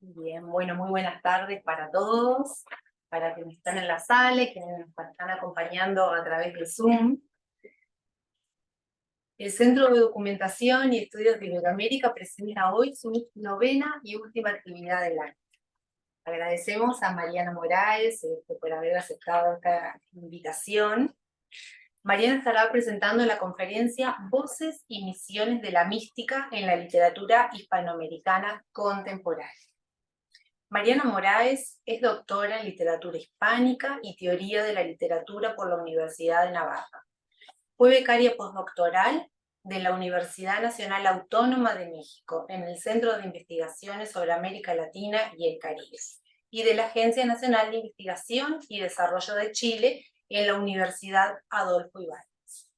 Bien, bueno, muy buenas tardes para todos, para quienes están en la sala y quienes nos están acompañando a través de Zoom. El Centro de Documentación y Estudios de Iberoamérica presenta hoy su 9ª y última actividad del año. Agradecemos a Mariana Moraes por haber aceptado esta invitación. Mariana estará presentando la conferencia Voces y Misiones de la Mística en la Literatura Hispanoamericana Contemporánea. Mariana Moraes es doctora en Literatura Hispánica y Teoría de la Literatura por la Universidad de Navarra. Fue becaria postdoctoral de la Universidad Nacional Autónoma de México en el Centro de Investigaciones sobre América Latina y el Caribe, y de la Agencia Nacional de Investigación y Desarrollo de Chile en la Universidad Adolfo Ibáñez.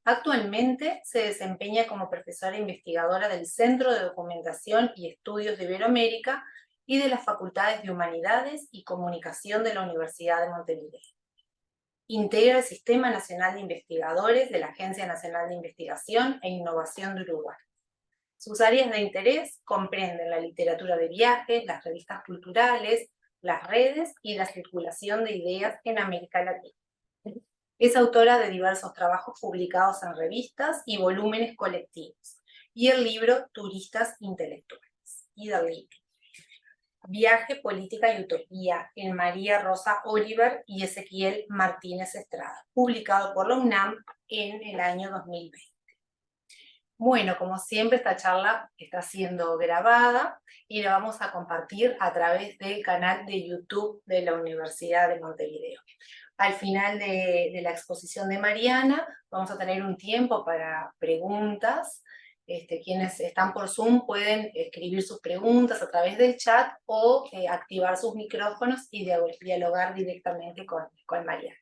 Actualmente se desempeña como profesora investigadora del Centro de Documentación y Estudios de Iberoamérica y de las Facultades de Humanidades y Comunicación de la Universidad de Montevideo. Integra el Sistema Nacional de Investigadores de la Agencia Nacional de Investigación e Innovación de Uruguay. Sus áreas de interés comprenden la literatura de viajes, las revistas culturales, las redes y la circulación de ideas en América Latina. Es autora de diversos trabajos publicados en revistas y volúmenes colectivos, y el libro Turistas Intelectuales, y del libro Viaje, Política y Utopía, en María Rosa Oliver y Ezequiel Martínez Estrada, publicado por la UNAM en el año 2020. Bueno, como siempre, esta charla está siendo grabada y la vamos a compartir a través del canal de YouTube de la Universidad de Montevideo. Al final de la exposición de Mariana, vamos a tener un tiempo para preguntas. Quienes están por Zoom pueden escribir sus preguntas a través del chat o activar sus micrófonos y dialogar directamente con Mariana.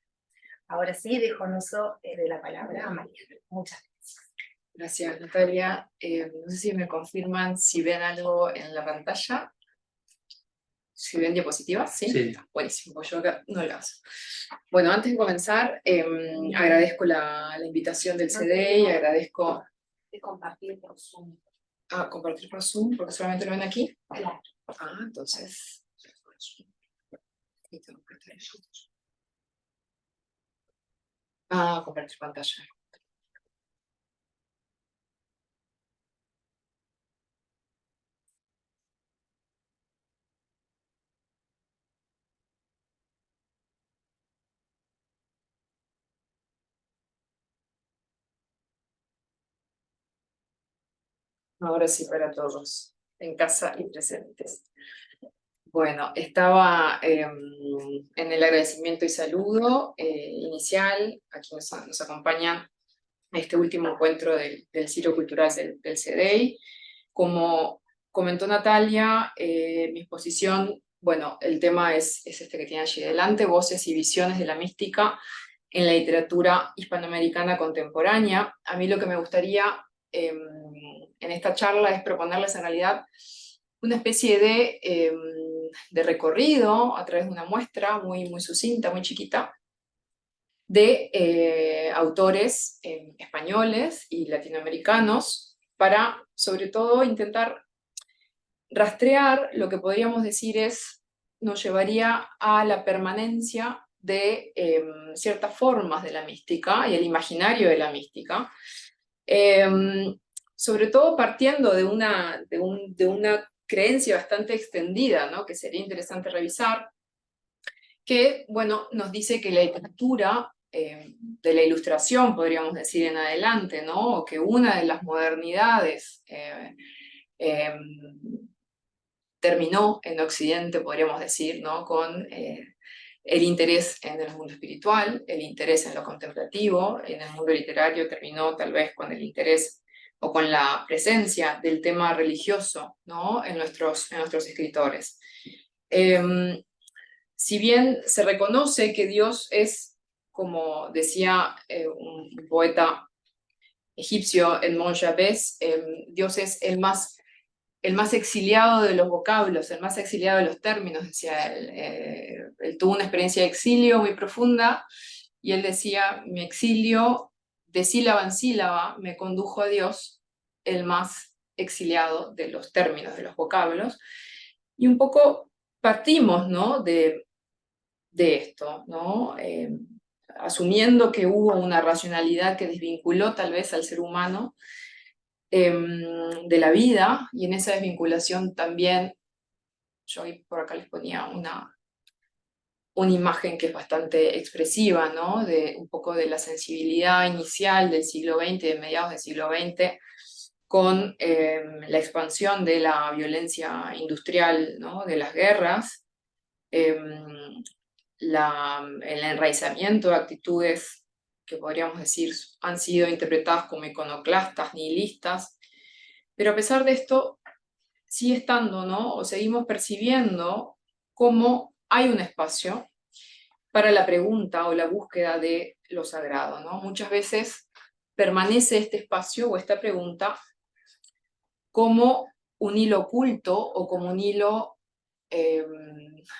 Ahora sí, dejo en uso de la palabra a Mariana. Muchas gracias. Gracias, Natalia. No sé si me confirman si ven algo en la pantalla. ¿Si ven diapositivas? ¿Sí? Sí. Buenísimo, yo acá no las. Bueno, antes de comenzar, agradezco la invitación del CD y agradezco... De compartir por Zoom. Ah, compartir por Zoom, porque solamente lo ven aquí. Claro. Ah, entonces... Ah, compartir pantalla. Ahora sí para todos, en casa y presentes. Bueno, estaba en el agradecimiento y saludo inicial a quienes nos acompañan a este último encuentro del Ciclo Cultural del CEDEI. Como comentó Natalia, mi exposición, bueno, el tema es este que tiene allí delante, Voces y Visiones de la Mística en la Literatura Hispanoamericana Contemporánea. A mí lo que me gustaría en esta charla es proponerles en realidad una especie de recorrido a través de una muestra muy sucinta, muy chiquita, de autores españoles y latinoamericanos para, sobre todo, intentar rastrear lo que podríamos decir nos llevaría a la permanencia de ciertas formas de la mística y el imaginario de la mística, sobre todo partiendo de una creencia bastante extendida, ¿no? Que sería interesante revisar, que, bueno, nos dice que la literatura de la Ilustración, podríamos decir en adelante, ¿no? O que una de las modernidades terminó en Occidente, podríamos decir, ¿no? Con el interés en el mundo espiritual, el interés en lo contemplativo, en el mundo literario terminó tal vez con el interés o con la presencia del tema religioso, ¿no? en nuestros escritores. Si bien se reconoce que Dios es, como decía un poeta egipcio, Edmond Jabez, Dios es el más exiliado de los vocablos, el más exiliado de los términos, decía él. Él tuvo una experiencia de exilio muy profunda, y él decía, mi exilio de sílaba en sílaba me condujo a Dios, el más exiliado de los términos, de los vocablos, y un poco partimos, ¿no? de esto, ¿no? Asumiendo que hubo una racionalidad que desvinculó tal vez al ser humano de la vida, y en esa desvinculación también, yo ahí por acá les ponía una imagen que es bastante expresiva, ¿no? De un poco de la sensibilidad inicial del siglo XX, de mediados del siglo XX, con la expansión de la violencia industrial, ¿no? De las guerras, el enraizamiento de actitudes que podríamos decir han sido interpretadas como iconoclastas, nihilistas, pero a pesar de esto sigue estando, ¿no? O seguimos percibiendo cómo hay un espacio para la pregunta o la búsqueda de lo sagrado, ¿no? Muchas veces permanece este espacio o esta pregunta como un hilo oculto o como un hilo,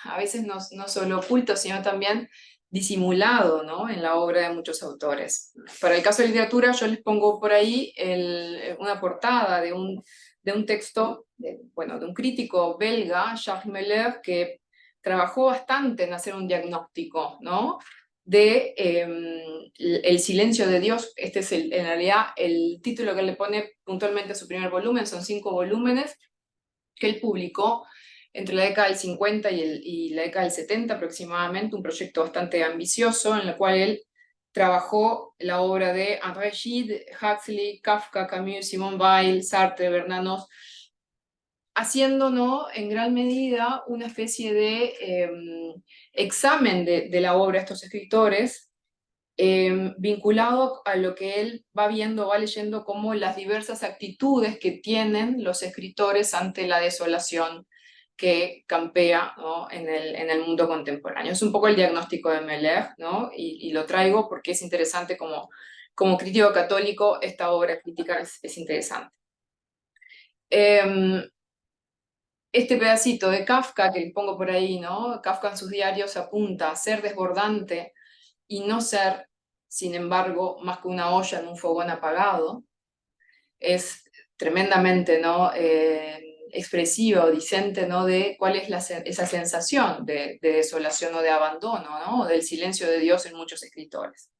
a veces no solo oculto, sino también disimulado, ¿no? En la obra de muchos autores. Para el caso de literatura, yo les pongo por ahí una portada de un texto, bueno, de un crítico belga, Jacques Meller, que trabajó bastante en hacer un diagnóstico, ¿no? De El silencio de Dios. Este es en realidad el título que le pone puntualmente a su primer volumen. Son 5 volúmenes que él publicó entre la década del 50 y la década del 70 aproximadamente, un proyecto bastante ambicioso en el cual él trabajó la obra de André Gide, Huxley, Kafka, Camus, Simone Weil, Sartre, Bernanos, haciendo, ¿no? En gran medida una especie de examen de la obra de estos escritores, vinculado a lo que él va viendo, va leyendo como las diversas actitudes que tienen los escritores ante la desolación que campea, ¿no? en el mundo contemporáneo. Es un poco el diagnóstico de Meller, ¿no? Y lo traigo porque es interesante como crítico católico, esta obra crítica es interesante. Este pedacito de Kafka que pongo por ahí, ¿no? Kafka en sus diarios apunta a ser desbordante y no ser, sin embargo, más que una olla en un fogón apagado. Es tremendamente, ¿no? Expresivo, dicente, ¿no? De cuál es esa sensación de desolación o de abandono, ¿no? O del silencio de Dios en muchos escritores.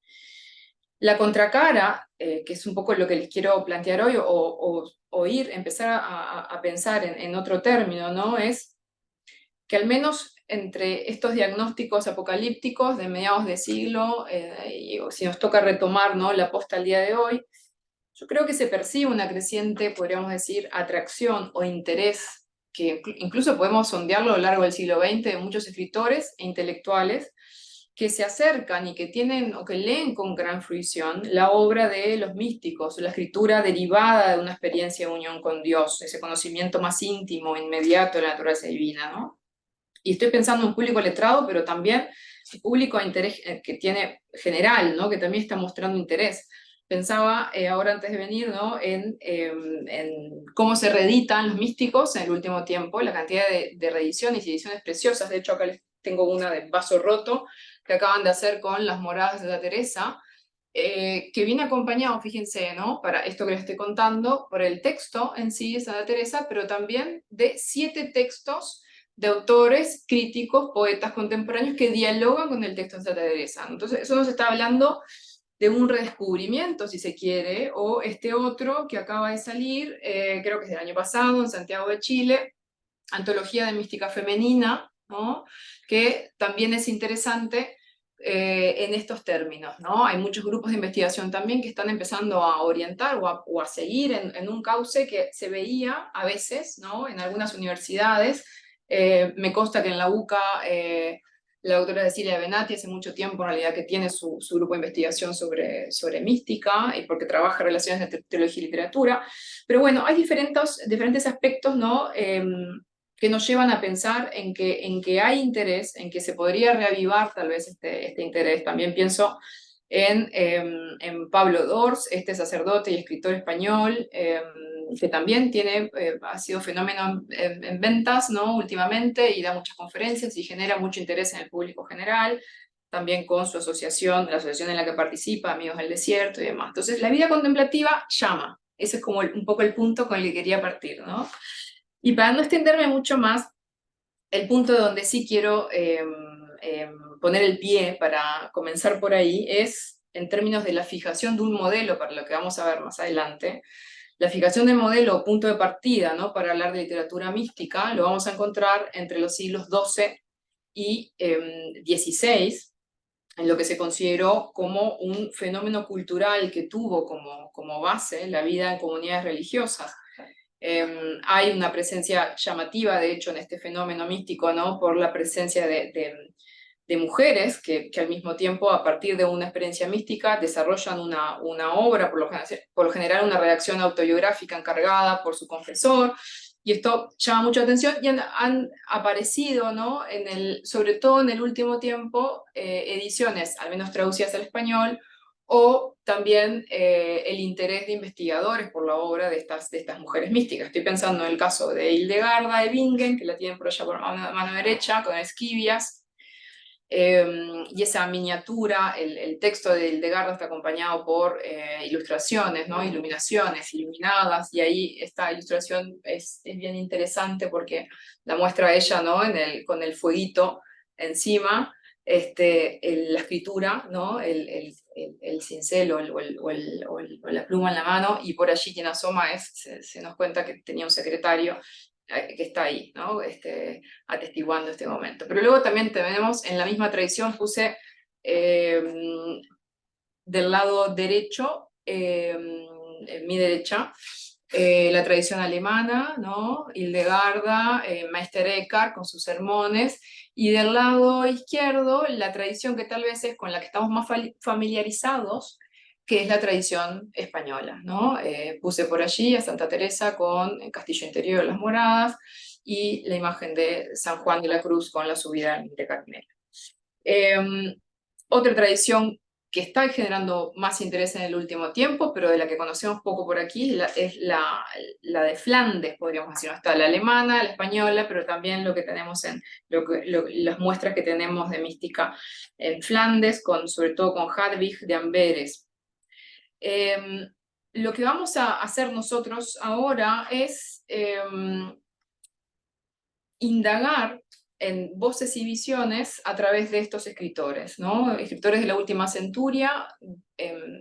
La contracara, que es un poco lo que les quiero plantear hoy, o empezar a pensar en otro término, ¿no? Es que al menos entre estos diagnósticos apocalípticos de mediados de siglo, y si nos toca retomar, ¿no? La posta al día de hoy, yo creo que se percibe una creciente, podríamos decir, atracción o interés, que incluso podemos sondearlo a lo largo del siglo XX, de muchos escritores e intelectuales que se acercan y que tienen o que leen con gran fruición la obra de los místicos, la escritura derivada de una experiencia de unión con Dios, ese conocimiento más íntimo, inmediato de la naturaleza divina, ¿no? Y estoy pensando en un público letrado, pero también un público de interés que tiene general, ¿no? Que también está mostrando interés. Pensaba ahora antes de venir, ¿no? En cómo se reeditan los místicos en el último tiempo, la cantidad de reediciones y ediciones preciosas. De hecho, acá les tengo una de Vaso Roto que acaban de hacer con las Moradas de la Teresa, que viene acompañado, fíjense, ¿no? Para esto que les estoy contando, por el texto en sí de Santa Teresa, pero también de 7 textos de autores, críticos, poetas contemporáneos que dialogan con el texto de Santa Teresa. Entonces, eso nos está hablando de un redescubrimiento, si se quiere, o este otro que acaba de salir, creo que es del año pasado, en Santiago de Chile, Antología de Mística Femenina, ¿no? Que también es interesante en estos términos, ¿no? Hay muchos grupos de investigación también que están empezando a orientar o a seguir en un cauce que se veía a veces, ¿no? En algunas universidades. Me consta que en la UCA la doctora Cecilia Benatti hace mucho tiempo en realidad que tiene su grupo de investigación sobre mística y porque trabaja relaciones entre teología y literatura. Pero bueno, hay diferentes aspectos, ¿no? Que nos llevan a pensar en que hay interés, en que se podría reavivar tal vez este interés. También pienso en Pablo Dors, este sacerdote y escritor español, que también ha sido fenómeno en ventas, ¿no? Últimamente, y da muchas conferencias y genera mucho interés en el público general. también con su asociación, la asociación en la que participa, Amigos del Desierto y demás. Entonces, la vida contemplativa llama. Ese es como un poco el punto con el que quería partir, ¿no? Y para no extenderme mucho más, el punto donde sí quiero poner el pie para comenzar por ahí es en términos de la fijación de un modelo, para lo que vamos a ver más adelante. La fijación del modelo o punto de partida, ¿no?, para hablar de literatura mística lo vamos a encontrar entre los siglos XII y XVI, en lo que se consideró como un fenómeno cultural que tuvo como base la vida en comunidades religiosas. Hay una presencia llamativa, de hecho, en este fenómeno místico, ¿no?, por la presencia de mujeres que al mismo tiempo, a partir de una experiencia mística, desarrollan una obra, por lo general una redacción autobiográfica encargada por su confesor, y esto llama mucha atención, y han aparecido, ¿no?, sobre todo en el último tiempo, ediciones, al menos traducidas al español, o también el interés de investigadores por la obra de estas mujeres místicas. Estoy pensando en el caso de Hildegarda de Bingen, que la tienen por allá por mano derecha, con Esquivias, y esa miniatura, el texto de Hildegarda está acompañado por ilustraciones, ¿no?, iluminaciones iluminadas, y ahí esta ilustración es bien interesante porque la muestra a ella, ¿no?, con el fueguito encima, la escritura, ¿no?, el cincel o la pluma en la mano, y por allí quien asoma se nos cuenta que tenía un secretario que está ahí, ¿no?, atestiguando este momento. Pero luego también tenemos, en la misma tradición, puse del lado derecho, en mi derecha, la tradición alemana, ¿no?, Hildegarda, Meister Eckhart con sus sermones, y del lado izquierdo la tradición que tal vez es con la que estamos más familiarizados, que es la tradición española, ¿no? Puse por allí a Santa Teresa con el Castillo Interior de las Moradas y la imagen de San Juan de la Cruz con la subida al Monte Carmelo. Otra tradición que está generando más interés en el último tiempo, pero de la que conocemos poco por aquí, es la de Flandes, podríamos decir. Está la alemana, la española, pero también lo que tenemos las muestras que tenemos de mística en Flandes, sobre todo con Hadwig de Amberes. Lo que vamos a hacer nosotros ahora es indagar en voces y visiones a través de estos escritores, ¿no?, escritores de la última centuria.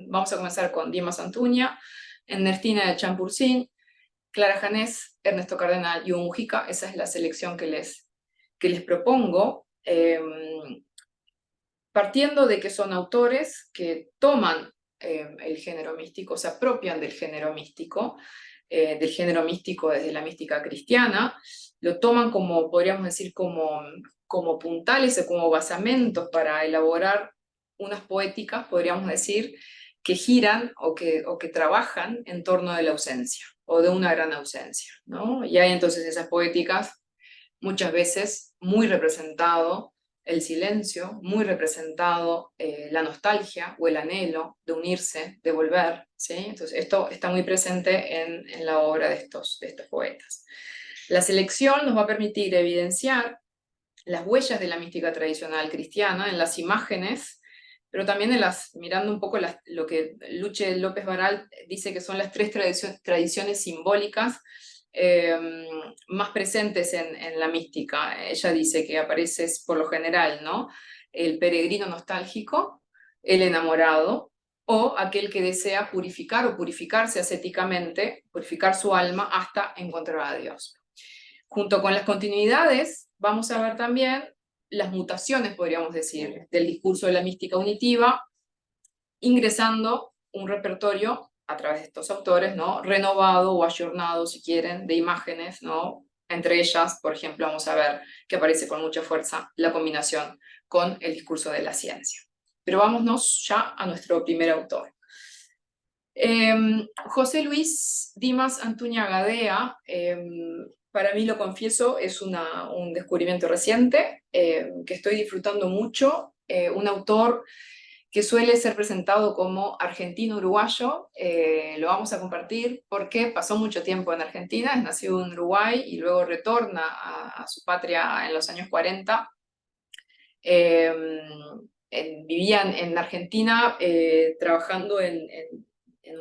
Vamos a comenzar con Dimas Antuña, Ernestina de Champursin, Clara Janés, Ernesto Cardenal y Hugo Mujica. Esa es la selección que les propongo, partiendo de que son autores que toman el género místico, se apropian del género místico desde la mística cristiana, lo toman como, podríamos decir, como puntales o como basamentos para elaborar unas poéticas, podríamos decir, que giran o que trabajan en torno de la ausencia, o de una gran ausencia, ¿no? Y hay entonces esas poéticas, muchas veces muy representado el silencio, muy representado la nostalgia o el anhelo de unirse, de volver, ¿sí? Entonces esto está muy presente en la obra de estos poetas. La selección nos va a permitir evidenciar las huellas de la mística tradicional cristiana en las imágenes, pero también mirando un poco lo que Luche López Baral dice que son las tres tradiciones simbólicas más presentes en la mística. Ella dice que aparece por lo general, ¿no?, el peregrino nostálgico, el enamorado, o aquel que desea purificar o purificarse ascéticamente, purificar su alma hasta encontrar a Dios. Junto con las continuidades, vamos a ver también las mutaciones, podríamos decir, del discurso de la mística unitiva, ingresando un repertorio a través de estos autores, ¿no?, renovado o ayornado, si quieren, de imágenes, ¿no? Entre ellas, por ejemplo, vamos a ver que aparece con mucha fuerza la combinación con el discurso de la ciencia. Pero vámonos ya a nuestro primer autor. José Luis Dimas Antuña Gadea, para mí, lo confieso, es un descubrimiento reciente, que estoy disfrutando mucho, un autor que suele ser presentado como argentino-uruguayo. Lo vamos a compartir porque pasó mucho tiempo en Argentina, es nacido en Uruguay y luego retorna a su patria en los años 40. vivía en Argentina trabajando en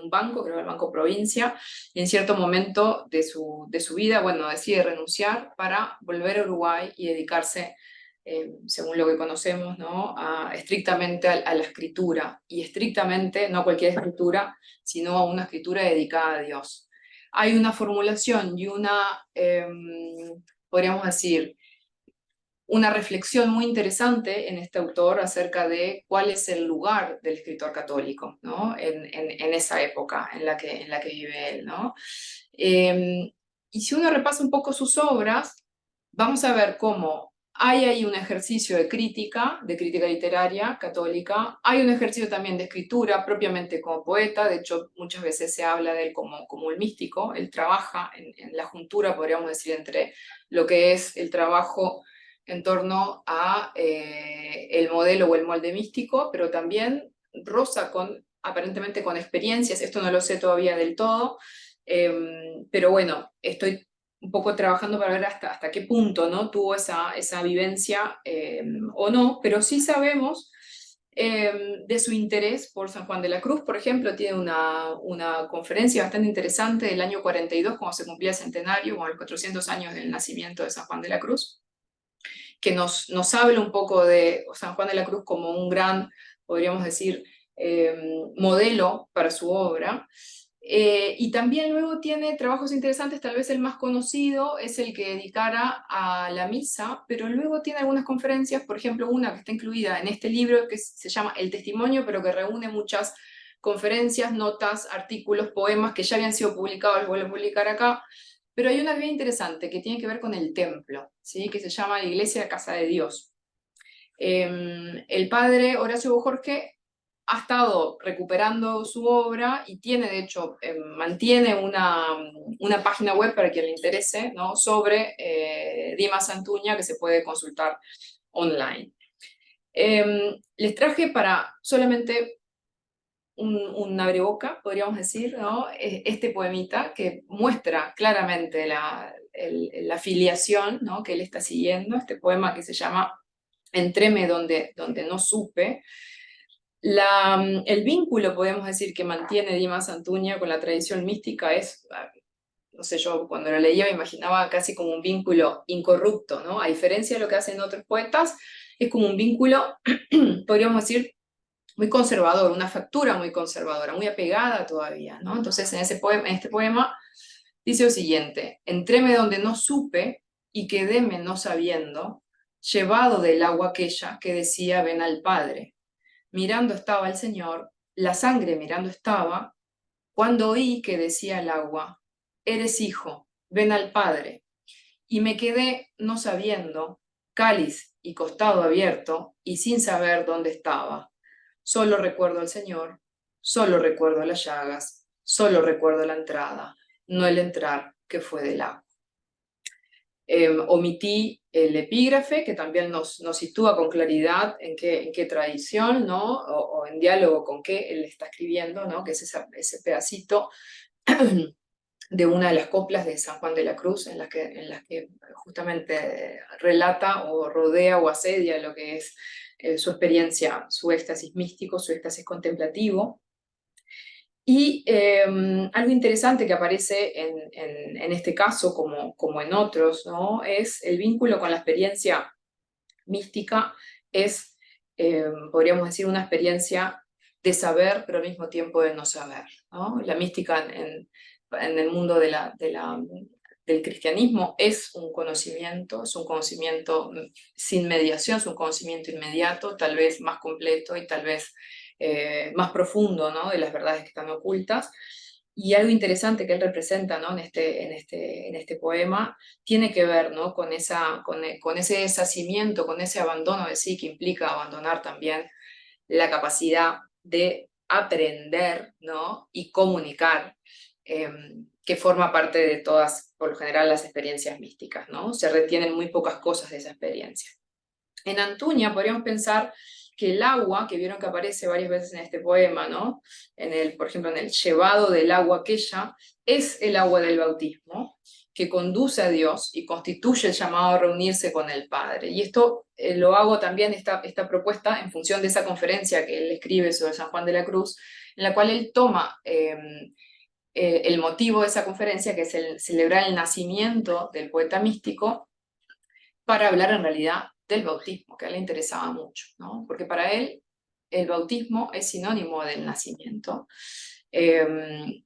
un banco, creo que el Banco Provincia, y en cierto momento de su vida, bueno, decide renunciar para volver a Uruguay y dedicarse, según lo que conocemos, ¿no? Estrictamente a la escritura, y estrictamente, no cualquier escritura, sino a una escritura dedicada a Dios. Hay una formulación y podríamos decir, una reflexión muy interesante en este autor acerca de cuál es el lugar del escritor católico, ¿no? En esa época en la que vive él, ¿no? Y si uno repasa un poco sus obras, vamos a ver cómo hay ahí un ejercicio de crítica literaria católica, hay un ejercicio también de escritura propiamente como poeta, de hecho muchas veces se habla de él como el místico, él trabaja en la juntura, podríamos decir, entre lo que es el trabajo en torno a el modelo o el molde místico, pero también roza aparentemente con experiencias, esto no lo sé todavía del todo, pero bueno, estoy un poco trabajando para ver hasta qué punto, ¿no? Tuvo esa vivencia o no, pero sí sabemos de su interés por San Juan de la Cruz. Por ejemplo, tiene una conferencia bastante interesante del año 42, cuando se cumplía el centenario, con los 400 años del nacimiento de San Juan de la Cruz, que nos habla un poco de San Juan de la Cruz como un gran, podríamos decir, modelo para su obra. Y también luego tiene trabajos interesantes, tal vez el más conocido es el que dedicara a la misa, pero luego tiene algunas conferencias, por ejemplo una que está incluida en este libro que se llama El Testimonio, pero que reúne muchas conferencias, notas, artículos, poemas que ya habían sido publicados, los vuelve a publicar acá. Pero hay una bien interesante que tiene que ver con el templo, ¿sí? Que se llama la Iglesia de Casa de Dios. El padre Horacio Bojorge ha estado recuperando su obra y tiene, de hecho, mantiene una página web para quien le interese, ¿no? Sobre Dimas Antuña, que se puede consultar online. Les traje para solamente un abreboca, podríamos decir, ¿no? Este poemita que muestra claramente la filiación, ¿no? Que él está siguiendo, este poema que se llama Entréme donde no supe. El vínculo, podemos decir, que mantiene Dimas Antuña con la tradición mística es, no sé, yo cuando lo leía me imaginaba casi como un vínculo incorrupto, ¿no? A diferencia de lo que hacen otros poetas, es como un vínculo, podríamos decir, muy conservador, una factura muy conservadora, muy apegada todavía, ¿no? Entonces en este poema dice lo siguiente: entréme donde no supe y quedéme no sabiendo, llevado del agua aquella que decía ven al Padre. Mirando estaba el Señor, la sangre mirando estaba, cuando oí que decía el agua, eres hijo, ven al Padre. Y me quedé no sabiendo, cáliz y costado abierto, y sin saber dónde estaba. Solo recuerdo al Señor, solo recuerdo las llagas, solo recuerdo la entrada, no el entrar que fue del agua. Omití el epígrafe, que también nos sitúa con claridad en qué tradición, ¿no? O en diálogo con qué él está escribiendo, ¿no? Que es ese pedacito de una de las coplas de San Juan de la Cruz, en las que justamente relata o rodea o asedia lo que es su experiencia, su éxtasis místico, su éxtasis contemplativo. Y algo interesante que aparece en este caso, como en otros, ¿no? Es el vínculo con la experiencia mística, es, podríamos decir, una experiencia de saber, pero al mismo tiempo de no saber, ¿no? La mística en el mundo del cristianismo es un conocimiento sin mediación, es un conocimiento inmediato, tal vez más completo y tal vez más profundo, ¿no? De las verdades que están ocultas. Y algo interesante que él representa, ¿no? en este poema tiene que ver, ¿no? con ese deshacimiento, con ese abandono de sí, que implica abandonar también la capacidad de aprender, ¿no? Y comunicar, que forma parte de todas, por lo general, las experiencias místicas, ¿no? Se retienen muy pocas cosas de esa experiencia. En Antuña podríamos pensar que el agua, que vieron que aparece varias veces en este poema, ¿no? Por ejemplo, en el llevado del agua aquella, es el agua del bautismo. que conduce a Dios y constituye el llamado a reunirse con el Padre. Y esto lo hago también, esta propuesta, en función de esa conferencia que él escribe sobre San Juan de la Cruz, en la cual él toma el motivo de esa conferencia, que es celebrar el nacimiento del poeta místico, para hablar en realidad del bautismo, que a él le interesaba mucho, ¿no? Porque para él el bautismo es sinónimo del nacimiento,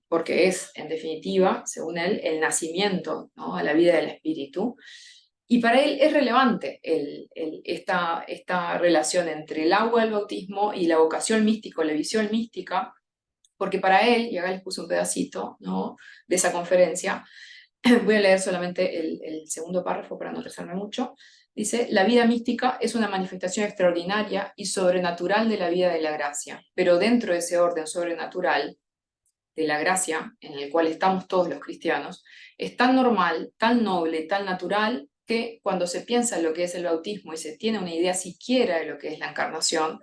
porque es, en definitiva, según él, el nacimiento, ¿no?, a la vida del espíritu. Y para él es relevante esta relación entre el agua del bautismo y la vocación mística, la visión mística, porque para él, y acá les puse un pedacito, ¿no?, de esa conferencia, voy a leer solamente el segundo párrafo para no atrasarme mucho. Dice: la vida mística es una manifestación extraordinaria y sobrenatural de la vida de la gracia, pero dentro de ese orden sobrenatural de la gracia, en el cual estamos todos los cristianos, es tan normal, tan noble, tan natural, que cuando se piensa en lo que es el bautismo y se tiene una idea siquiera de lo que es la encarnación,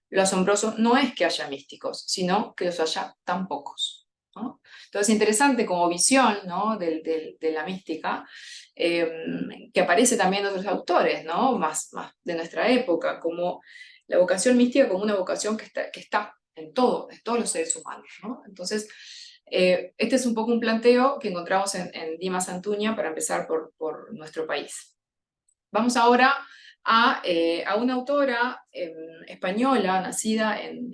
lo asombroso no es que haya místicos, sino que los haya tan pocos, ¿no? Entonces, interesante como visión, ¿no?, de la mística, que aparece también en otros autores, ¿no?, más de nuestra época, como la vocación mística como una vocación que está en todos los seres humanos, ¿no? Entonces, este es un poco un planteo que encontramos en Dimas Antuña para empezar por nuestro país. Vamos ahora a una autora española, nacida en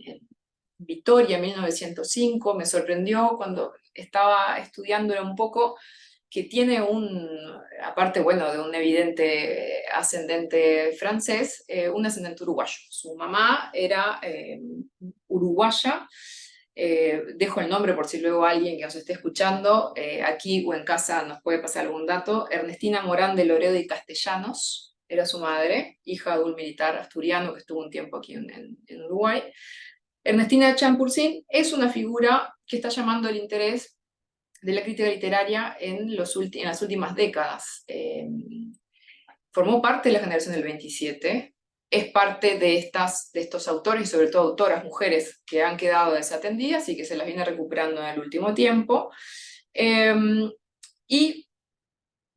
Vitoria en 1905. Me sorprendió cuando estaba estudiándola un poco, que tiene aparte, bueno, de un evidente ascendente francés, un ascendente uruguayo. Su mamá era uruguaya. Dejo el nombre por si luego alguien que nos esté escuchando, aquí o en casa, nos puede pasar algún dato. Ernestina Morán de Loredo y Castellanos era su madre, hija de un militar asturiano que estuvo un tiempo aquí en Uruguay. Ernestina Champursin es una figura que está llamando el interés de la crítica literaria en las últimas décadas. Formó parte de la generación del 27, es parte de estos autores y sobre todo autoras, mujeres, que han quedado desatendidas y que se las viene recuperando en el último tiempo. Y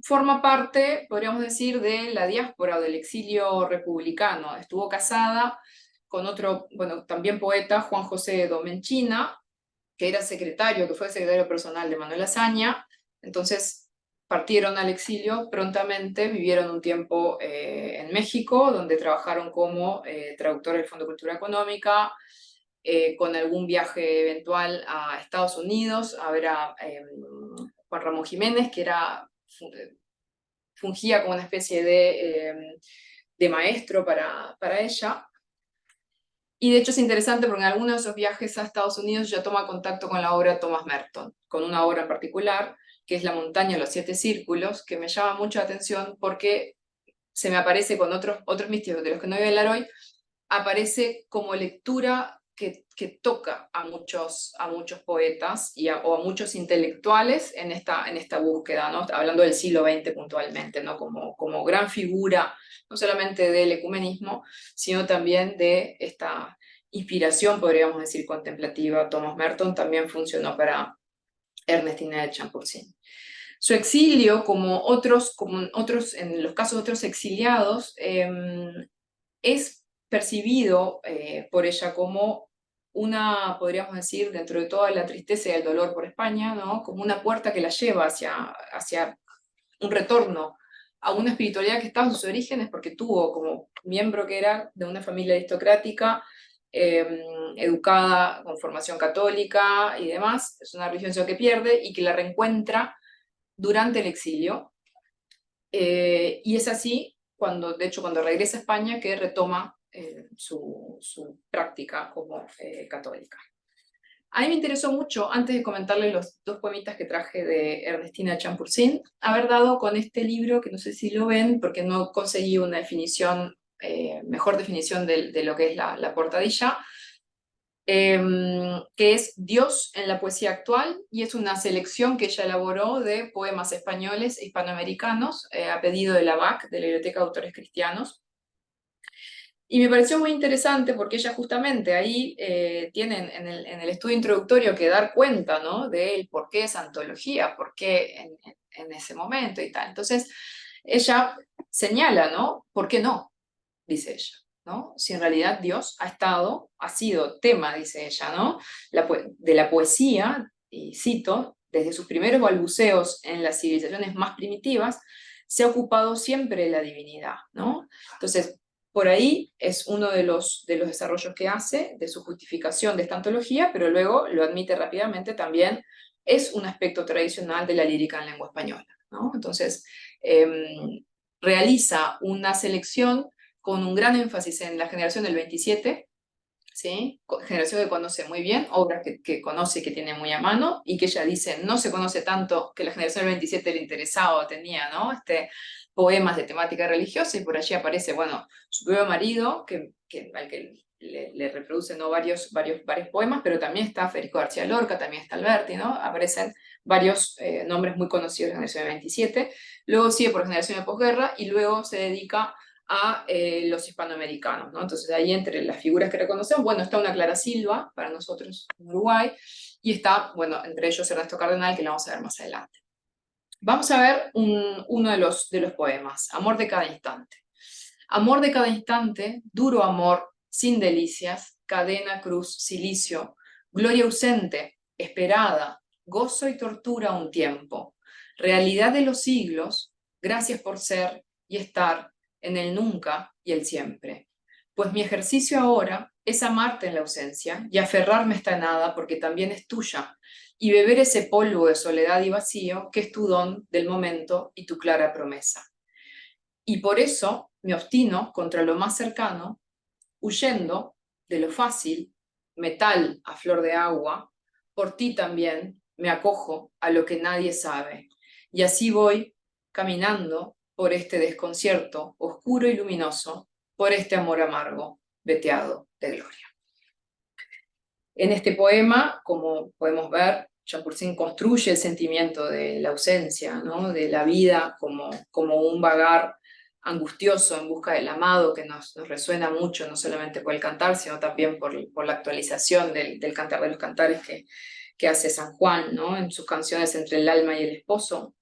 forma parte, podríamos decir, de la diáspora o del exilio republicano. Estuvo casada con otro, bueno, también poeta, Juan José Domenchina, que fue secretario personal de Manuel Azaña. Entonces partieron al exilio prontamente, vivieron un tiempo en México, donde trabajaron como traductor del Fondo de Cultura Económica, con algún viaje eventual a Estados Unidos, a ver a Juan Ramón Jiménez, que fungía como una especie de maestro para ella. Y de hecho es interesante porque en algunos de esos viajes a Estados Unidos ya toma contacto con la obra de Thomas Merton, con una obra en particular, que es La montaña de los 7 círculos, que me llama mucho la atención porque se me aparece con otros místicos de los que no voy a hablar hoy, aparece como lectura que toca a muchos poetas o a muchos intelectuales en esta búsqueda, ¿no? Hablando del siglo XX puntualmente, ¿no?, como gran figura, no solamente del ecumenismo, sino también de esta inspiración, podríamos decir, contemplativa. Thomas Merton también funcionó para Ernestina de Champursin. Su exilio, como otros, en los casos de otros exiliados, es percibido por ella como podríamos decir, dentro de toda la tristeza y el dolor por España, ¿no?, como una puerta que la lleva hacia un retorno a una espiritualidad que estaba en sus orígenes, porque tuvo como miembro que era de una familia aristocrática, educada con formación católica y demás. Es una religión que pierde y que la reencuentra durante el exilio. Y es así, de hecho, cuando regresa a España, que retoma su práctica como católica. A mí me interesó mucho, antes de comentarles los 2 poemitas que traje de Ernestina Champursin, haber dado con este libro, que no sé si lo ven, porque no conseguí una mejor definición de lo que es la portadilla, que es Dios en la poesía actual, y es una selección que ella elaboró de poemas españoles e hispanoamericanos, a pedido de la BAC, de la Biblioteca de Autores Cristianos. Y me pareció muy interesante porque ella justamente ahí tiene en el estudio introductorio que dar cuenta, ¿no?, del por qué esa antología, por qué en ese momento y tal. Entonces, ella señala, ¿no? ¿Por qué no? Dice ella, ¿no? Si en realidad Dios ha sido tema, dice ella, ¿no? De la poesía, y cito, desde sus primeros balbuceos en las civilizaciones más primitivas, se ha ocupado siempre de la divinidad, ¿no? Entonces, por ahí es uno de los desarrollos que hace de su justificación de esta antología, pero luego lo admite rápidamente también, es un aspecto tradicional de la lírica en lengua española, ¿no? Entonces, realiza una selección con un gran énfasis en la generación del 27, ¿sí? Generación que conoce muy bien, obras que conoce y que tiene muy a mano, y que ella dice no se conoce tanto, que la generación del 27 le interesaba o tenía, ¿no? Poemas de temática religiosa, y por allí aparece, bueno, su propio marido, al que le reproduce, ¿no? varios poemas, pero también está Federico García Lorca, también está Alberti, ¿no? Aparecen varios nombres muy conocidos de la generación del 27, luego sigue por generación de posguerra, y luego se dedica a los hispanoamericanos, ¿no? Entonces ahí entre las figuras que reconocemos, bueno, está una Clara Silva, para nosotros en Uruguay, y está, bueno, entre ellos Ernesto Cardenal, que lo vamos a ver más adelante. Vamos a ver uno de los poemas, Amor de cada instante. Amor de cada instante, duro amor, sin delicias, cadena, cruz, cilicio, gloria ausente, esperada, gozo y tortura a un tiempo, realidad de los siglos, gracias por ser y estar en el nunca y el siempre. Pues mi ejercicio ahora es amarte en la ausencia y aferrarme a esta nada porque también es tuya, y beber ese polvo de soledad y vacío que es tu don del momento y tu clara promesa. Y por eso me obstino contra lo más cercano, huyendo de lo fácil, metal a flor de agua, por ti también me acojo a lo que nadie sabe, y así voy caminando por este desconcierto oscuro y luminoso, por este amor amargo, veteado de gloria. En este poema, como podemos ver, Champursin construye el sentimiento de la ausencia, ¿no? De la vida como un vagar angustioso en busca del amado, que nos resuena mucho, no solamente por el cantar, sino también por la actualización del Cantar de los Cantares que hace San Juan, ¿no? En sus canciones Entre el alma y el esposo.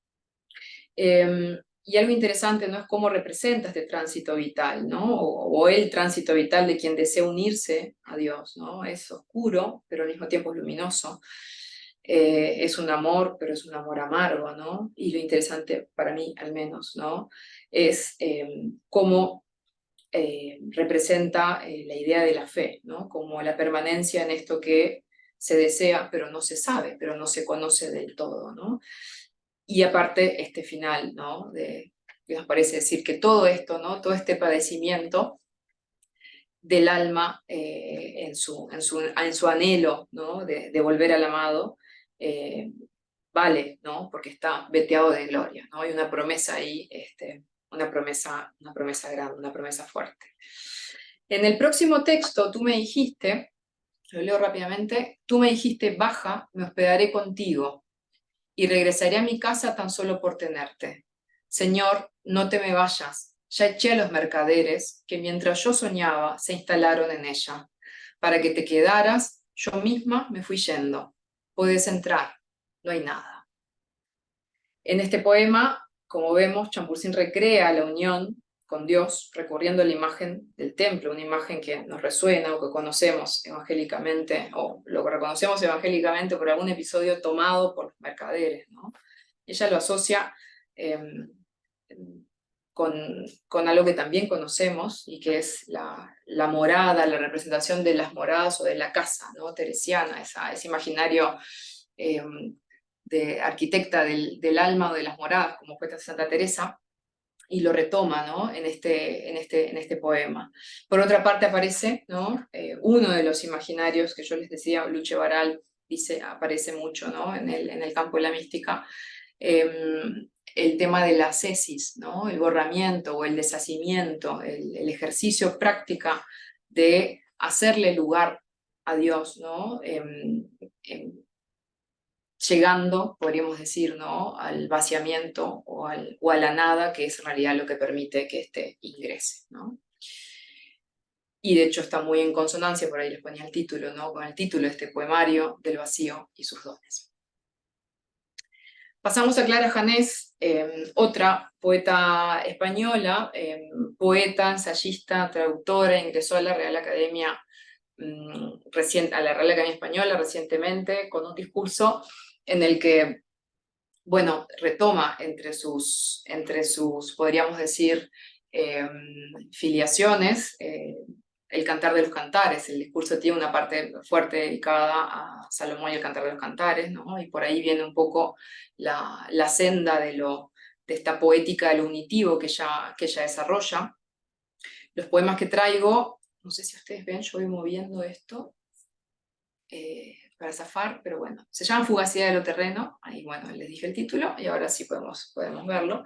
Y algo interesante, ¿no? Es cómo representa este tránsito vital, ¿no? O el tránsito vital de quien desea unirse a Dios, ¿no? Es oscuro, pero al mismo tiempo es luminoso. Es un amor, pero es un amor amargo, ¿no? Y lo interesante, para mí al menos, ¿no? Es cómo representa la idea de la fe, ¿no? Como la permanencia en esto que se desea, pero no se sabe, pero no se conoce del todo, ¿no? Y aparte este final, ¿no? Que nos parece decir que todo esto, ¿no? Todo este padecimiento del alma en su anhelo, ¿no? de volver al amado, vale, ¿no? Porque está veteado de gloria, ¿no? Hay una promesa ahí, una promesa grande, una promesa fuerte. En el próximo texto tú me dijiste, lo leo rápidamente, tú me dijiste, baja, me hospedaré contigo, y regresaré a mi casa tan solo por tenerte. Señor, no te me vayas, ya eché a los mercaderes que mientras yo soñaba se instalaron en ella. Para que te quedaras, yo misma me fui yendo. Puedes entrar, no hay nada. En este poema, como vemos, Champursin recrea la unión con Dios recurriendo a la imagen del templo, una imagen que nos resuena o que conocemos evangélicamente, o lo que reconocemos evangélicamente por algún episodio tomado por los mercaderes, ¿no? Ella lo asocia con algo que también conocemos y que es la morada, la representación de las moradas o de la casa, ¿no? Teresiana, ese imaginario de arquitecta del alma o de las moradas, como fue Santa Teresa, y lo retoma, ¿no? en este poema. Por otra parte aparece, ¿no? Uno de los imaginarios que yo les decía, Luce Baral aparece mucho, ¿no? en el campo de la mística, el tema de la ascesis, ¿no? El borramiento o el deshacimiento, el ejercicio práctica de hacerle lugar a Dios, ¿no? Llegando, podríamos decir, ¿no? Al vaciamiento o a la nada, que es en realidad lo que permite que éste ingrese, ¿no? Y de hecho está muy en consonancia, por ahí les ponía el título, ¿no? Con el título de este poemario, Del vacío y sus dones. Pasamos a Clara Janés, otra poeta española, poeta, ensayista, traductora, ingresó a la Real Academia, a la Real Academia Española recientemente, con un discurso en el que, bueno, retoma entre sus podríamos decir, filiaciones, el Cantar de los Cantares. El discurso tiene una parte fuerte dedicada a Salomón y el Cantar de los Cantares, ¿no? Y por ahí viene un poco la senda de esta poética de lo unitivo que ella desarrolla. Los poemas que traigo, no sé si ustedes ven, yo voy moviendo esto para zafar, pero bueno, se llaman Fugacidad de lo terreno. Ahí, bueno, les dije el título y ahora sí podemos verlo.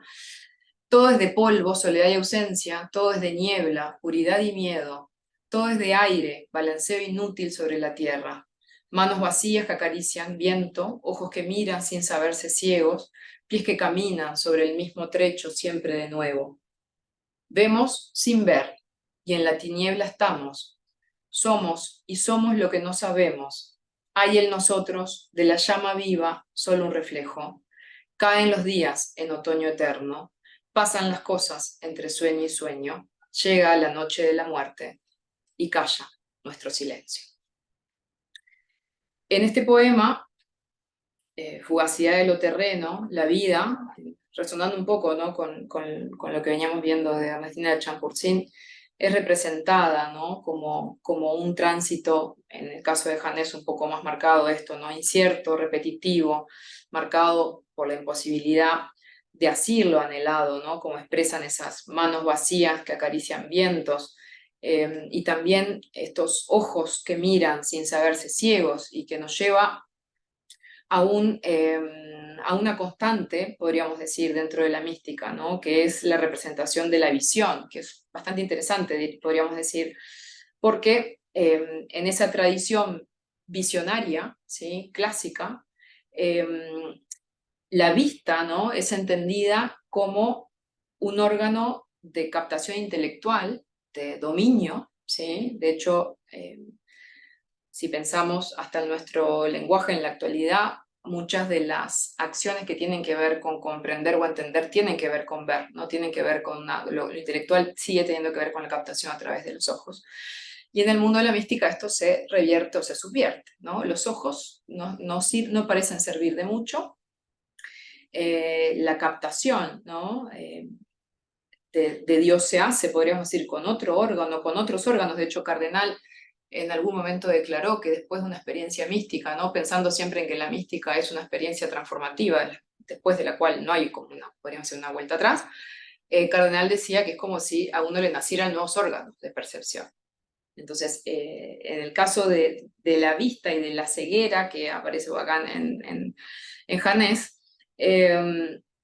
Todo es de polvo, soledad y ausencia, todo es de niebla, puridad y miedo, todo es de aire, balanceo inútil sobre la tierra, manos vacías que acarician viento, ojos que miran sin saberse ciegos, pies que caminan sobre el mismo trecho siempre de nuevo. Vemos sin ver, y en la tiniebla estamos. Somos y somos lo que no sabemos. Hay en nosotros, de la llama viva, solo un reflejo. Caen los días en otoño eterno. Pasan las cosas entre sueño y sueño, llega la noche de la muerte y calla nuestro silencio. En este poema, Fugacidad de lo terreno, la vida, resonando un poco, ¿no? con lo que veníamos viendo de Ernestina de Champursin, es representada, ¿no? como un tránsito, en el caso de Janés un poco más marcado esto, ¿no? Incierto, repetitivo, marcado por la imposibilidad de asir lo anhelado, ¿no? Como expresan esas manos vacías que acarician vientos, y también estos ojos que miran sin saberse ciegos y que nos lleva a una constante, podríamos decir, dentro de la mística, ¿no? Que es la representación de la visión, que es bastante interesante, podríamos decir, porque en esa tradición visionaria, ¿sí? Clásica, la vista, ¿no? Es entendida como un órgano de captación intelectual, de dominio, ¿sí? De hecho, si pensamos hasta en nuestro lenguaje en la actualidad, muchas de las acciones que tienen que ver con comprender o entender tienen que ver con ver, no tienen que ver con lo intelectual, sigue teniendo que ver con la captación a través de los ojos. Y en el mundo de la mística esto se revierte o se subvierte, ¿no? Los ojos no parecen servir de mucho. La captación, ¿no? de Dios se hace, podríamos decir, con otro órgano, con otros órganos. De hecho, Cardenal en algún momento declaró que después de una experiencia mística, ¿no? Pensando siempre en que la mística es una experiencia transformativa, después de la cual no hay como podríamos decir, una vuelta atrás, Cardenal decía que es como si a uno le nacieran nuevos órganos de percepción. Entonces, en el caso de la vista y de la ceguera, que aparece acá en Janés,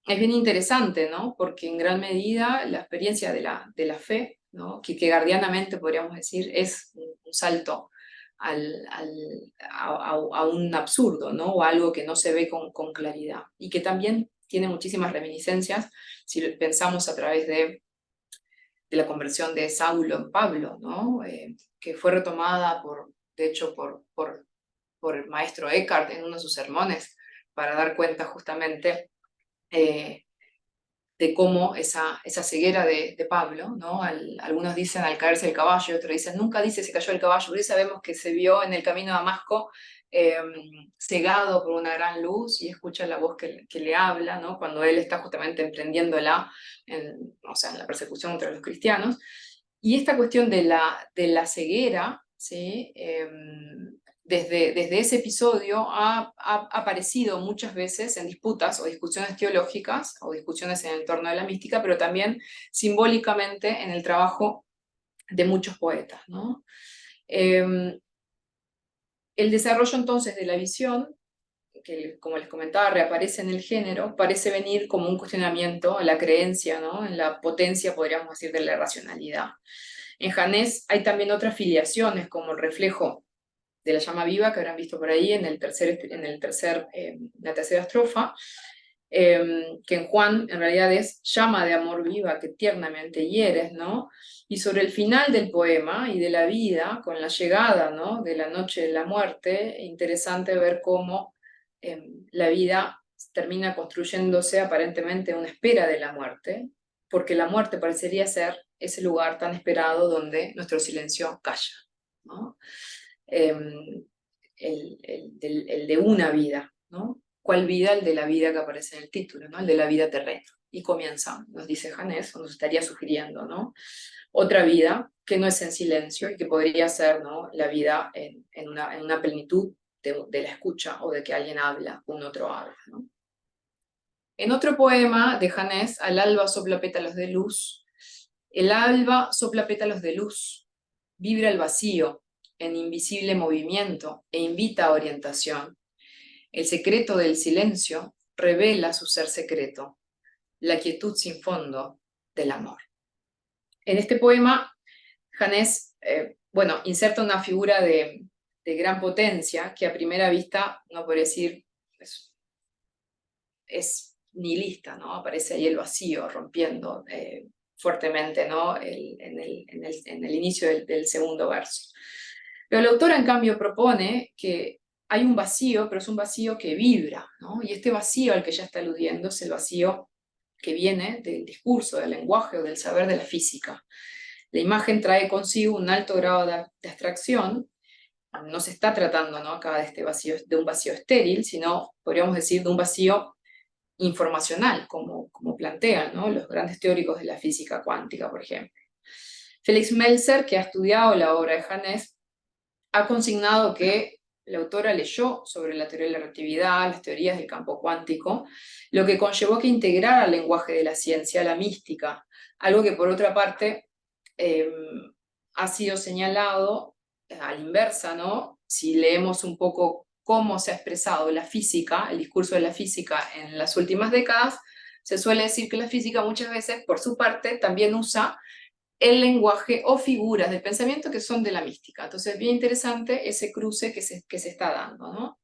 es bien interesante, ¿no? Porque en gran medida la experiencia de la fe, ¿no? que guardianamente podríamos decir es un salto a un absurdo, ¿no? O algo que no se ve con claridad, y que también tiene muchísimas reminiscencias si pensamos a través de la conversión de Saulo en Pablo, ¿no? Que fue retomada, de hecho, por el maestro Eckhart en uno de sus sermones, para dar cuenta justamente de cómo esa ceguera de Pablo, ¿no? Algunos dicen al caerse el caballo, otros dicen nunca dice se cayó el caballo, pero hoy sabemos que se vio en el camino a Damasco cegado por una gran luz y escucha la voz que le habla, ¿no? Cuando él está justamente emprendiéndola o sea, en la persecución contra los cristianos. Y esta cuestión de la ceguera, ¿sí? Desde ese episodio ha aparecido muchas veces en disputas o discusiones teológicas o discusiones en el entorno de la mística, pero también simbólicamente en el trabajo de muchos poetas, ¿no? El desarrollo entonces de la visión, que como les comentaba reaparece en el género, parece venir como un cuestionamiento a la creencia, ¿no? En la potencia, podríamos decir, de la racionalidad. En Janés hay también otras filiaciones, como el reflejo de la llama viva, que habrán visto por ahí en la tercera estrofa, que en Juan en realidad es llama de amor viva que tiernamente hieres, ¿no? Y sobre el final del poema y de la vida, con la llegada, ¿no? de la noche de la muerte, interesante ver cómo la vida termina construyéndose aparentemente una espera de la muerte, porque la muerte parecería ser ese lugar tan esperado donde nuestro silencio calla, ¿no? El de una vida, ¿no? ¿Cuál vida? El de la vida que aparece en el título, ¿no? El de la vida terrena. Y comienza, nos dice Janés, o nos estaría sugiriendo, ¿no? Otra vida que no es en silencio y que podría ser, ¿no?, la vida en una plenitud de la escucha o de que alguien habla, un otro habla, ¿no? En otro poema de Janés, Al alba sopla pétalos de luz, el alba sopla pétalos de luz, vibra el vacío en invisible movimiento e invita a orientación. El secreto del silencio revela su ser secreto, la quietud sin fondo del amor. En este poema, Janés, bueno, inserta una figura de gran potencia que a primera vista no podría decir es nihilista, ¿no? Aparece ahí el vacío rompiendo fuertemente, ¿no?, en el inicio del segundo verso. Pero el autor, en cambio, propone que hay un vacío, pero es un vacío que vibra, ¿no? Y este vacío al que ya está aludiendo es el vacío que viene del discurso, del lenguaje o del saber de la física. La imagen trae consigo un alto grado de abstracción. No se está tratando, ¿no?, acá de este vacío, de un vacío estéril, sino podríamos decir de un vacío informacional, como plantean, ¿no?, los grandes teóricos de la física cuántica, por ejemplo. Felix Meltzer, que ha estudiado la obra de Janés, ha consignado que la autora leyó sobre la teoría de la relatividad, las teorías del campo cuántico, lo que conllevó que integrara al lenguaje de la ciencia la mística, algo que por otra parte ha sido señalado a la inversa, ¿no? Si leemos un poco cómo se ha expresado la física, el discurso de la física en las últimas décadas, se suele decir que la física muchas veces, por su parte, también usa el lenguaje o figuras del pensamiento que son de la mística. Entonces, bien interesante ese cruce que se está dando, ¿no?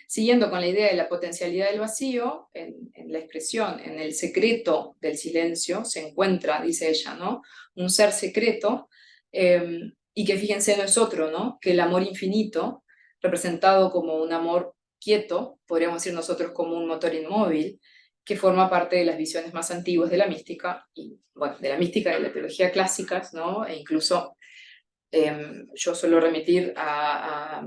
Siguiendo con la idea de la potencialidad del vacío, en la expresión, en el secreto del silencio, se encuentra, dice ella, ¿no?, un ser secreto, y que fíjense no es otro, ¿no?, que el amor infinito, representado como un amor quieto, podríamos decir nosotros como un motor inmóvil, que forma parte de las visiones más antiguas de la mística, y bueno, de la mística y de la teología clásicas, ¿no? E incluso yo suelo remitir a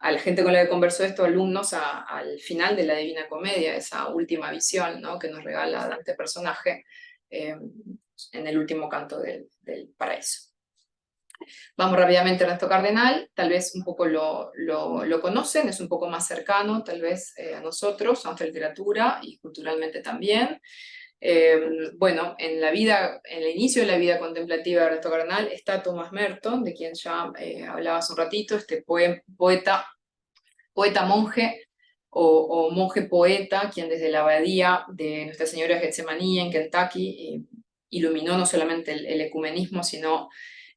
la gente con la que converso esto, alumnos, al final de la Divina Comedia, esa última visión, ¿no?, que nos regala Dante personaje en el último canto del paraíso. Vamos rápidamente a Ernesto Cardenal, tal vez un poco lo conocen, es un poco más cercano tal vez a nosotros, a nuestra literatura y culturalmente también. Bueno, en el inicio de la vida contemplativa de Ernesto Cardenal está Thomas Merton, de quien ya hablaba hace un ratito, este poeta monje o monje poeta, quien desde la abadía de Nuestra Señora de Getsemaní en Kentucky iluminó no solamente el ecumenismo, sino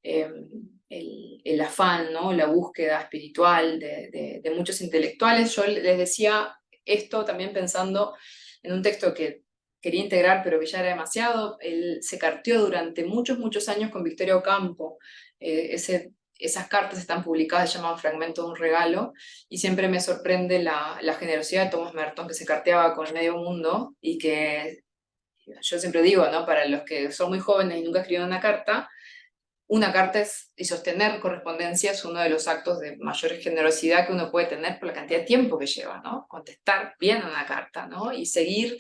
el afán, ¿no?, la búsqueda espiritual de muchos intelectuales. Yo les decía esto también pensando en un texto que quería integrar, pero que ya era demasiado. Él se carteó durante muchos años con Victoria Ocampo. Esas cartas están publicadas, se llaman Fragmentos de un regalo, y siempre me sorprende la generosidad de Thomas Merton, que se carteaba con el medio mundo, y que yo siempre digo, ¿no?, para los que son muy jóvenes y nunca escribieron una carta y sostener correspondencia es uno de los actos de mayor generosidad que uno puede tener por la cantidad de tiempo que lleva, ¿no? Contestar bien a una carta, ¿no?, y seguir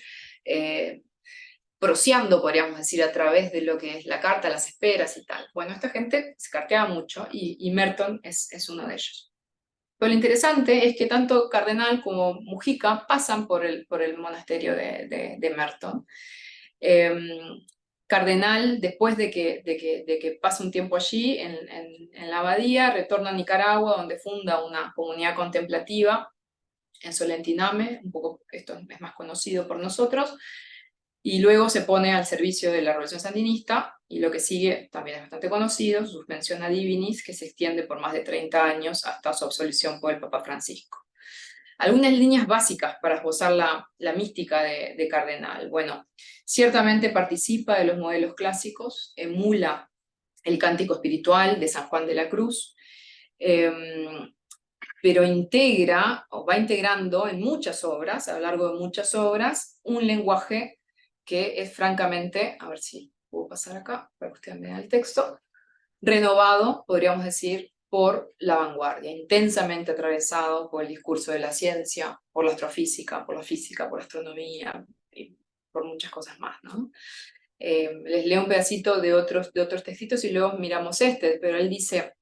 proseando, podríamos decir, a través de lo que es la carta, las esperas y tal. Bueno, esta gente se carteaba mucho y Merton es uno de ellos. Pero lo interesante es que tanto Cardenal como Mujica pasan por el monasterio de Merton. Cardenal, después de que pasa un tiempo allí en la abadía, retorna a Nicaragua, donde funda una comunidad contemplativa en Solentiname, un poco esto es más conocido por nosotros, y luego se pone al servicio de la Revolución Sandinista, y lo que sigue también es bastante conocido, su suspensión a divinis, que se extiende por más de 30 años hasta su absolución por el Papa Francisco. Algunas líneas básicas para esbozar la mística de Cardenal. Bueno, ciertamente participa de los modelos clásicos, emula el cántico espiritual de San Juan de la Cruz, pero integra, o va integrando en muchas obras, a lo largo de muchas obras, un lenguaje que es francamente, a ver si puedo pasar acá, para que ustedes vean el texto, renovado, podríamos decir, por la vanguardia, intensamente atravesado por el discurso de la ciencia, por la astrofísica, por la física, por la astronomía, y por muchas cosas más, ¿no? Les leo un pedacito de otros textitos y luego miramos este, pero él dice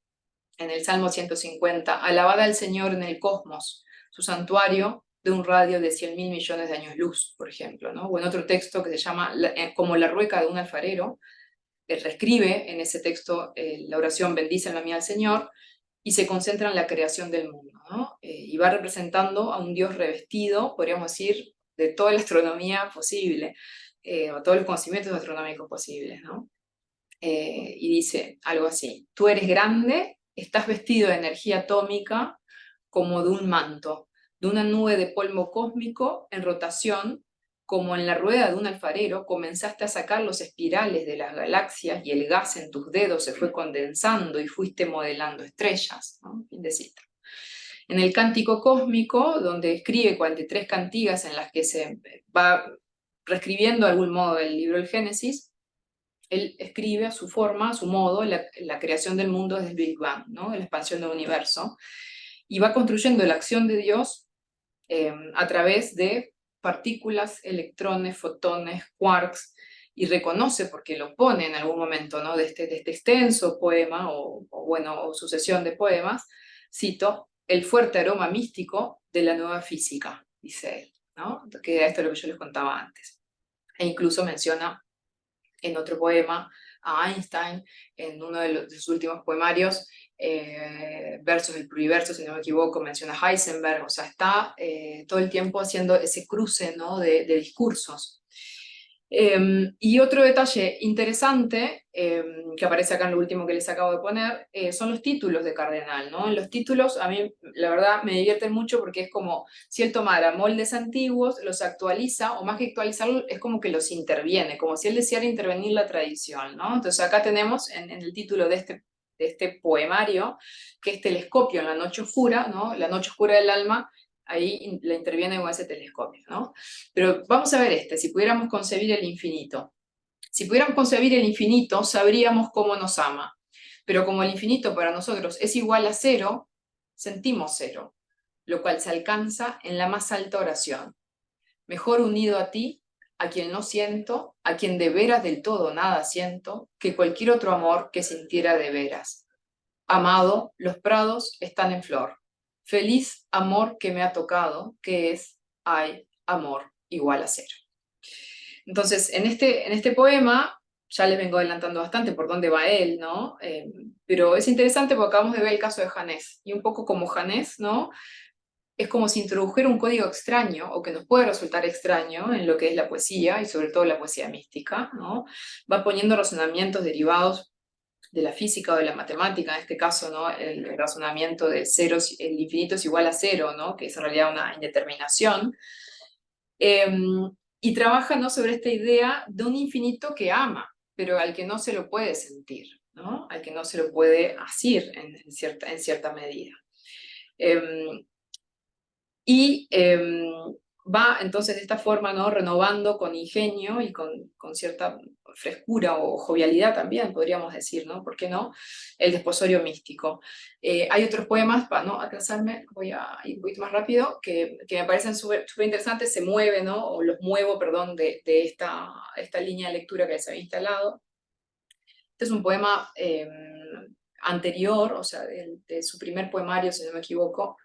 en el Salmo 150, alabad al Señor en el cosmos, su santuario de un radio de 100.000 millones de años luz, por ejemplo, ¿no? O en otro texto que se llama como la rueca de un alfarero, reescribe en ese texto la oración bendice la mía al Señor y se concentra en la creación del mundo, ¿no? Y va representando a un Dios revestido, podríamos decir, de toda la astronomía posible, o todos los conocimientos astronómicos posibles, ¿no? Y dice algo así, tú eres grande, estás vestido de energía atómica como de un manto, de una nube de polvo cósmico en rotación, como en la rueda de un alfarero, comenzaste a sacar los espirales de las galaxias y el gas en tus dedos se fue condensando y fuiste modelando estrellas, ¿no? Fin de cita. En el Cántico Cósmico, donde escribe 43 cantigas en las que se va reescribiendo de algún modo el libro del Génesis, él escribe a su forma, a su modo, la creación del mundo desde el Big Bang, ¿no? La expansión del universo, y va construyendo la acción de Dios a través de partículas, electrones, fotones, quarks, y reconoce, porque lo pone en algún momento, ¿no? de este extenso poema, o sucesión de poemas, cito, el fuerte aroma místico de la nueva física, dice él, ¿no? Que esto es lo que yo les contaba antes. E incluso menciona en otro poema a Einstein, en uno de sus últimos poemarios, versos del pluriverso, si no me equivoco, menciona a Heisenberg, o sea, está todo el tiempo haciendo ese cruce, ¿no? de discursos. Y otro detalle interesante que aparece acá en lo último que les acabo de poner son los títulos de Cardenal, ¿no? Los títulos a mí la verdad me divierten mucho porque es como si él tomara moldes antiguos, los actualiza, o más que actualizarlos es como que los interviene, como si él deseara intervenir la tradición, ¿no? Entonces acá tenemos en el título de este poemario, que es Telescopio en la noche oscura, ¿no? La noche oscura del alma, ahí la interviene con ese telescopio, ¿no? Pero vamos a ver si pudiéramos concebir el infinito. Si pudiéramos concebir el infinito, sabríamos cómo nos ama. Pero como el infinito para nosotros es igual a cero, sentimos cero, lo cual se alcanza en la más alta oración. Mejor unido a ti, a quien no siento, a quien de veras del todo nada siento, que cualquier otro amor que sintiera de veras. Amado, los prados están en flor. Feliz amor que me ha tocado, que es, hay, amor igual a cero. Entonces, en este poema, ya les vengo adelantando bastante por dónde va él, ¿no? Pero es interesante porque acabamos de ver el caso de Janés, y un poco como Janés, ¿no? Es como si introdujera un código extraño, o que nos puede resultar extraño en lo que es la poesía, y sobre todo la poesía mística, ¿no? Va poniendo razonamientos derivados de la física o de la matemática, en este caso, ¿no? El razonamiento de ceros, el infinito es igual a cero, ¿no? Que es en realidad una indeterminación. Y trabaja, ¿no? sobre esta idea de un infinito que ama, pero al que no se lo puede sentir, ¿no? Al que no se lo puede asir en cierta medida. Va entonces de esta forma, ¿no? renovando con ingenio y con cierta frescura o jovialidad también, podríamos decir, ¿no? ¿Por qué no? El desposorio místico. Hay otros poemas, para no atrasarme, voy a ir un poquito más rápido, que me parecen súper interesantes, se mueven, ¿no? O los muevo, perdón, de esta línea de lectura que les había instalado. Este es un poema anterior, o sea, de su primer poemario, si no me equivoco,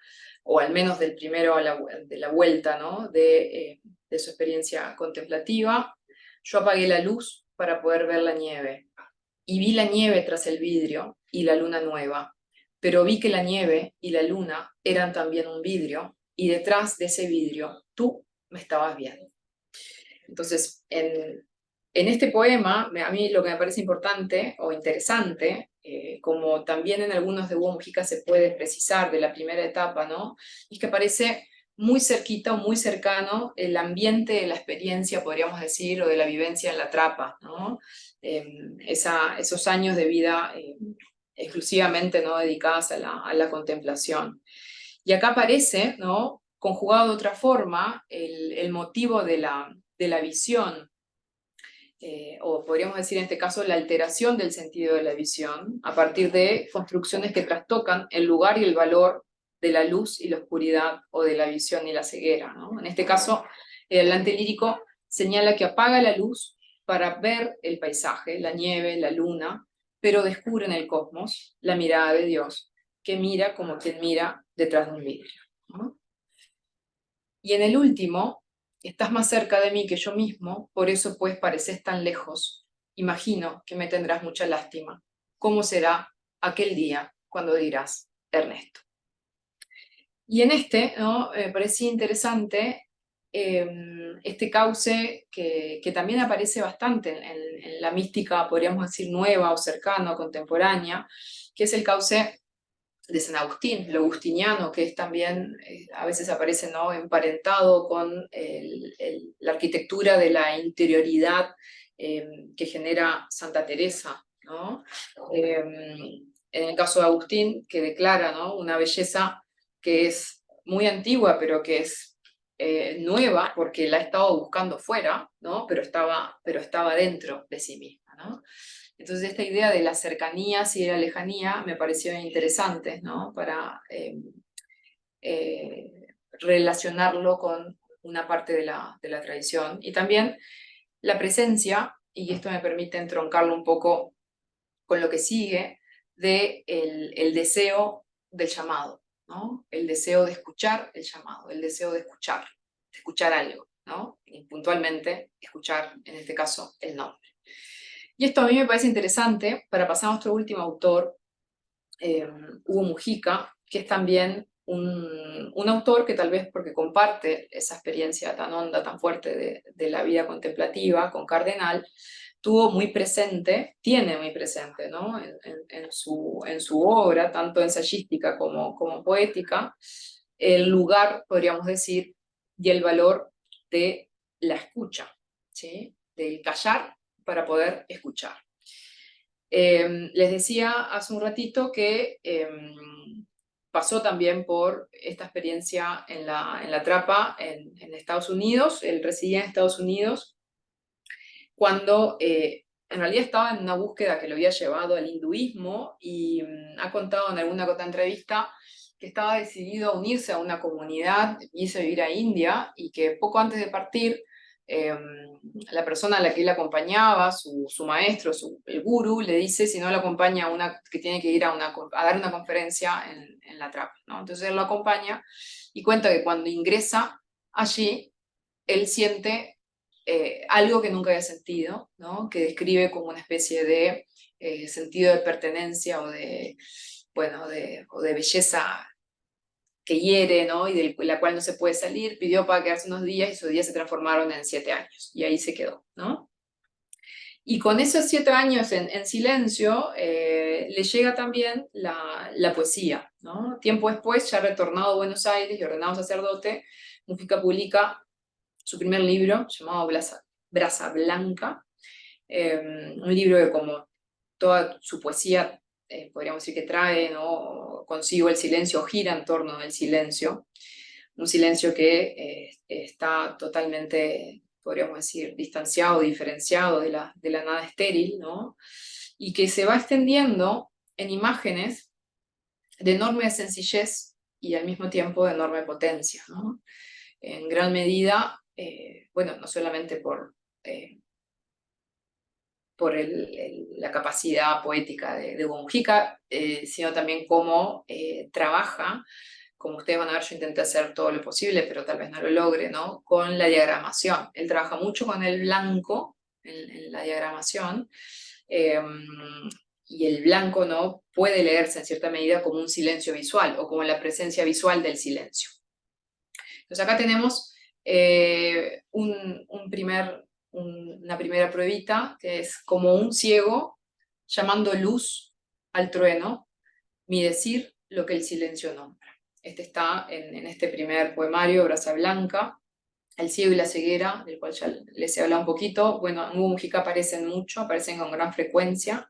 o al menos del primero de la vuelta, ¿no? de su experiencia contemplativa. Yo apagué la luz para poder ver la nieve, y vi la nieve tras el vidrio y la luna nueva, pero vi que la nieve y la luna eran también un vidrio, y detrás de ese vidrio tú me estabas viendo. Entonces, en este poema, a mí lo que me parece importante o interesante, como también en algunos de Hugo Mujica se puede precisar de la primera etapa, ¿no? Es que parece muy cerquita o muy cercano el ambiente de la experiencia, podríamos decir, o de la vivencia en la trapa, ¿no? Esos años de vida exclusivamente, ¿no? dedicadas a la contemplación. Y acá aparece, ¿no?, conjugado de otra forma, el motivo de la visión, o podríamos decir en este caso la alteración del sentido de la visión, a partir de construcciones que trastocan el lugar y el valor de la luz y la oscuridad, o de la visión y la ceguera, ¿no? En este caso, el hablante lírico señala que apaga la luz para ver el paisaje, la nieve, la luna, pero descubre en el cosmos la mirada de Dios, que mira como quien mira detrás de un vidrio, ¿no? Y en el último, estás más cerca de mí que yo mismo, por eso pues pareces tan lejos. Imagino que me tendrás mucha lástima. ¿Cómo será aquel día cuando dirás, Ernesto? Y en este, ¿no?, parecía interesante este cauce que también aparece bastante en la mística, podríamos decir, nueva o cercana o contemporánea, que es el cauce de San Agustín, lo agustiniano, que es también, a veces aparece, ¿no?, emparentado con la arquitectura de la interioridad que genera Santa Teresa, ¿no? En el caso de Agustín, que declara, ¿no?, una belleza que es muy antigua, pero que es nueva, porque la ha estado buscando fuera, ¿no?, pero estaba dentro de sí misma, ¿no? Entonces esta idea de las cercanías y de la lejanía me pareció interesante, ¿no?, para relacionarlo con una parte de la tradición. Y también la presencia, y esto me permite entroncarlo un poco con lo que sigue, de el deseo del llamado, ¿no? El deseo de escuchar el llamado, el deseo de escuchar algo, ¿no? Y puntualmente escuchar, en este caso, el nombre. Y esto a mí me parece interesante para pasar a nuestro último autor, Hugo Mujica, que es también un autor que, tal vez porque comparte esa experiencia tan honda, tan fuerte de la vida contemplativa con Cardenal, tuvo muy presente, tiene muy presente, ¿no?, en su obra, tanto ensayística como poética, el lugar, podríamos decir, y el valor de la escucha, ¿sí?, del callar para poder escuchar. Les decía hace un ratito que pasó también por esta experiencia en la trapa en Estados Unidos. Él residía en Estados Unidos cuando en realidad estaba en una búsqueda que lo había llevado al hinduismo, y ha contado en alguna otra entrevista que estaba decidido a unirse a una comunidad, irse a vivir a India, y que poco antes de partir, la persona a la que él acompañaba, su maestro, el gurú, le dice si no lo acompaña que tiene que ir a dar una conferencia en la trapa, ¿no? Entonces él lo acompaña y cuenta que cuando ingresa allí, él siente algo que nunca había sentido, ¿no?, que describe como una especie de sentido de pertenencia o de belleza que hiere, ¿no?, y de la cual no se puede salir. Pidió para quedarse unos días y sus días se transformaron en 7 años, y ahí se quedó, ¿no? Y con esos 7 años en silencio, le llega también la poesía, ¿no? Tiempo después, ya retornado a Buenos Aires y ordenado sacerdote, Mujica publica su primer libro, llamado Brasa Blanca, un libro que, como toda su poesía, podríamos decir que trae, ¿no?, consigo el silencio, gira en torno del silencio, un silencio que está totalmente, podríamos decir, distanciado, diferenciado de la nada estéril, ¿no?, y que se va extendiendo en imágenes de enorme sencillez y al mismo tiempo de enorme potencia, ¿no?, en gran medida, bueno, no solamente por la capacidad poética de Hugo Mujica, sino también cómo trabaja, como ustedes van a ver. Yo intenté hacer todo lo posible, pero tal vez no lo logre, ¿no?, con la diagramación. Él trabaja mucho con el blanco en la diagramación, y el blanco, ¿no?, puede leerse en cierta medida como un silencio visual, o como la presencia visual del silencio. Entonces acá tenemos una primera pruebita, que es como un ciego llamando luz al trueno, mi decir lo que el silencio nombra. Este está en este primer poemario, Brasa Blanca. El ciego y la ceguera, del cual ya les he hablado un poquito. Bueno, en Hugo Mujica aparecen mucho, aparecen con gran frecuencia.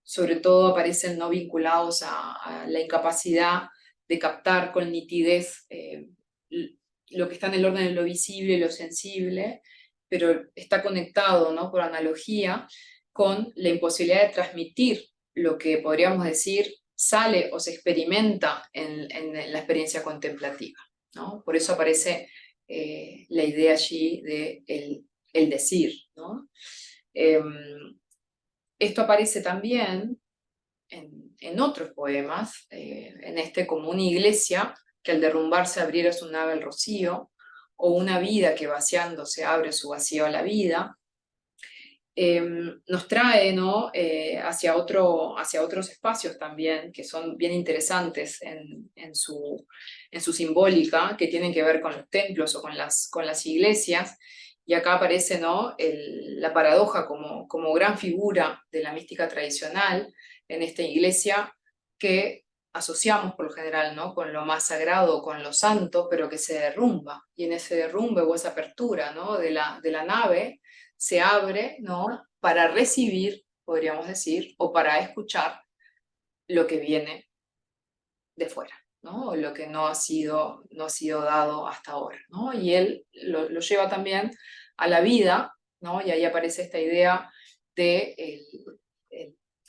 sobre todo aparecen no vinculados a la incapacidad de captar con nitidez lo que está en el orden de lo visible y lo sensible, pero está conectado, ¿no?, por analogía con la imposibilidad de transmitir lo que podríamos decir sale o se experimenta en la experiencia contemplativa, ¿no? Por eso aparece la idea allí de el decir, ¿no? Esto aparece también en otros poemas, en este como una iglesia que al derrumbarse abriera su nave al rocío, o una vida que vaciándose abre su vacío a la vida. Nos trae, ¿no?, hacia otros espacios también, que son bien interesantes en su simbólica, que tienen que ver con los templos o con las iglesias, y acá aparece, ¿no?, la paradoja como gran figura de la mística tradicional en esta iglesia que asociamos por lo general, ¿no?, con lo más sagrado, con lo santo, pero que se derrumba, y en ese derrumbe o esa apertura, ¿no?, de la nave, se abre, ¿no?, para recibir, podríamos decir, o para escuchar lo que viene de fuera, ¿no?, o lo que no ha sido dado hasta ahora, ¿no? Y él lo lleva también a la vida, ¿no? Y ahí aparece esta idea de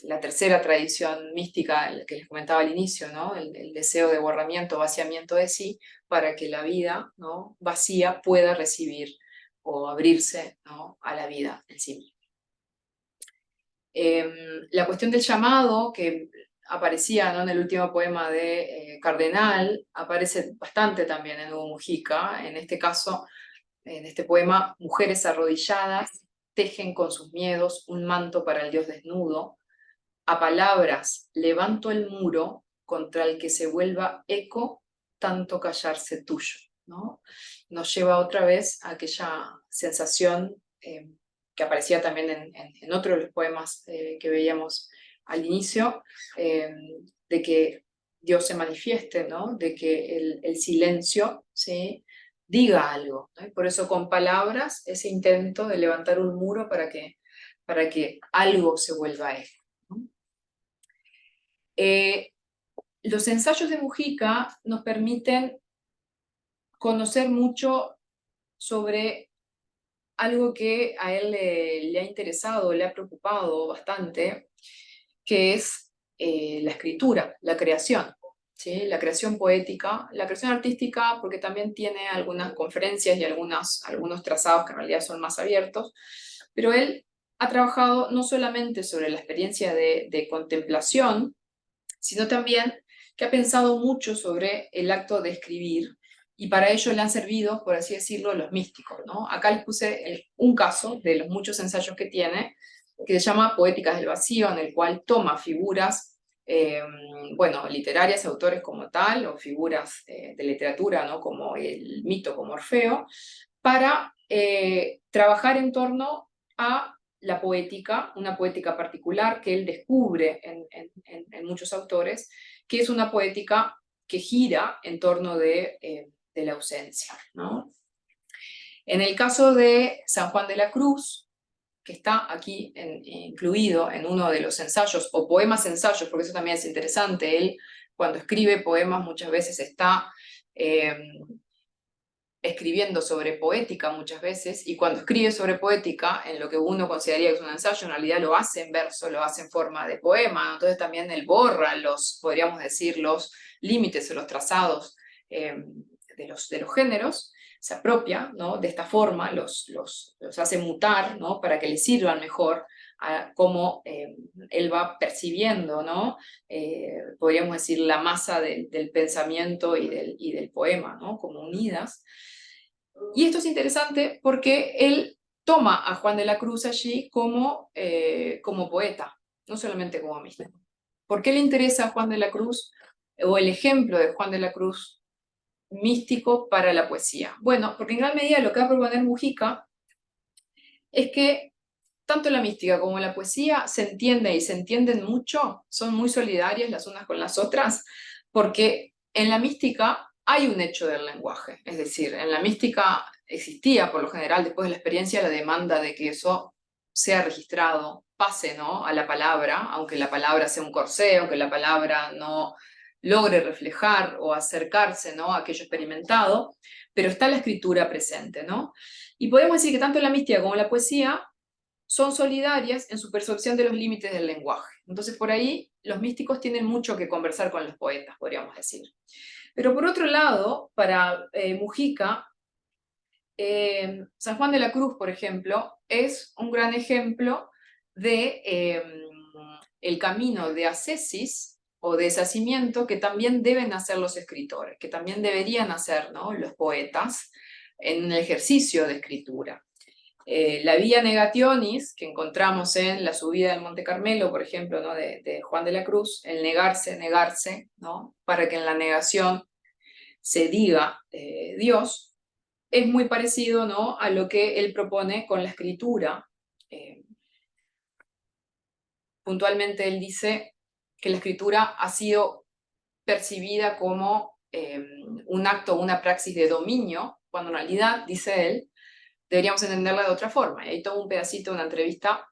la tercera tradición mística que les comentaba al inicio, ¿no?, el deseo de borramiento, vaciamiento de sí, para que la vida, ¿no?, vacía pueda recibir o abrirse, ¿no?, a la vida en sí misma. La cuestión del llamado, que aparecía, ¿no?, en el último poema de Cardenal, aparece bastante también en Hugo Mujica. En este caso, en este poema, mujeres arrodilladas tejen con sus miedos un manto para el Dios desnudo. A palabras levanto el muro contra el que se vuelva eco tanto callarse tuyo, ¿no? Nos lleva otra vez a aquella sensación que aparecía también en otro de los poemas que veíamos al inicio, de que Dios se manifieste, ¿no?, de que el silencio, ¿sí?, diga algo, ¿no? Y por eso con palabras ese intento de levantar un muro para que algo se vuelva eco, ¿no? Los ensayos de Mujica nos permiten conocer mucho sobre algo que a él le ha interesado, le ha preocupado bastante, que es la escritura, la creación, ¿sí?, la creación poética, la creación artística, porque también tiene algunas conferencias y algunos trazados que en realidad son más abiertos, pero él ha trabajado no solamente sobre la experiencia de contemplación, sino también que ha pensado mucho sobre el acto de escribir, y para ello le han servido, por así decirlo, los místicos, ¿no? Acá les puse un caso de los muchos ensayos que tiene, que se llama Poéticas del Vacío, en el cual toma figuras, bueno, literarias, autores como tal, o figuras de literatura, ¿no?, como el mito, como Orfeo, para trabajar en torno a la poética, una poética particular que él descubre en muchos autores, que es una poética que gira en torno de la ausencia, ¿no? En el caso de San Juan de la Cruz, que está aquí incluido en uno de los ensayos, o poemas ensayos, porque eso también es interesante, él cuando escribe poemas muchas veces está escribiendo sobre poética muchas veces, y cuando escribe sobre poética, en lo que uno consideraría que es un ensayo, en realidad lo hace en verso, lo hace en forma de poema, entonces también él borra podríamos decir, los límites o los trazados de los géneros, se apropia, ¿no?, de esta forma, los hace mutar, ¿no?, para que le sirvan mejor a cómo él va percibiendo, ¿no?, podríamos decir, la masa del pensamiento y del poema, ¿no?, como unidas. Y esto es interesante porque él toma a Juan de la Cruz allí como poeta, no solamente como místico. ¿Por qué le interesa a Juan de la Cruz, o el ejemplo de Juan de la Cruz místico para la poesía? Bueno, porque en gran medida lo que va a proponer Mujica es que tanto la mística como la poesía se entienden y se entienden mucho, son muy solidarias las unas con las otras, porque en la mística hay un hecho del lenguaje, es decir, en la mística existía por lo general después de la experiencia la demanda de que eso sea registrado, pase, ¿no?, a la palabra, aunque la palabra sea un corsé, aunque la palabra no logre reflejar o acercarse, ¿no?, a aquello experimentado, pero está la escritura presente, ¿no? Y podemos decir que tanto la mística como la poesía son solidarias en su percepción de los límites del lenguaje. Entonces, por ahí, los místicos tienen mucho que conversar con los poetas, podríamos decir. Pero por otro lado, para Mujica, San Juan de la Cruz, por ejemplo, es un gran ejemplo de el camino de ascesis o de deshacimiento que también deben hacer los escritores, que también deberían hacer, ¿no?, los poetas en el ejercicio de escritura. La vía negationis que encontramos en la subida del Monte Carmelo, por ejemplo, ¿no?, de Juan de la Cruz, el negarse, ¿no?, para que en la negación se diga Dios, es muy parecido, ¿no?, a lo que él propone con la escritura. Puntualmente él dice que la escritura ha sido percibida como un acto, una praxis de dominio, cuando en realidad, dice él, deberíamos entenderla de otra forma. Y hay todo un pedacito de una entrevista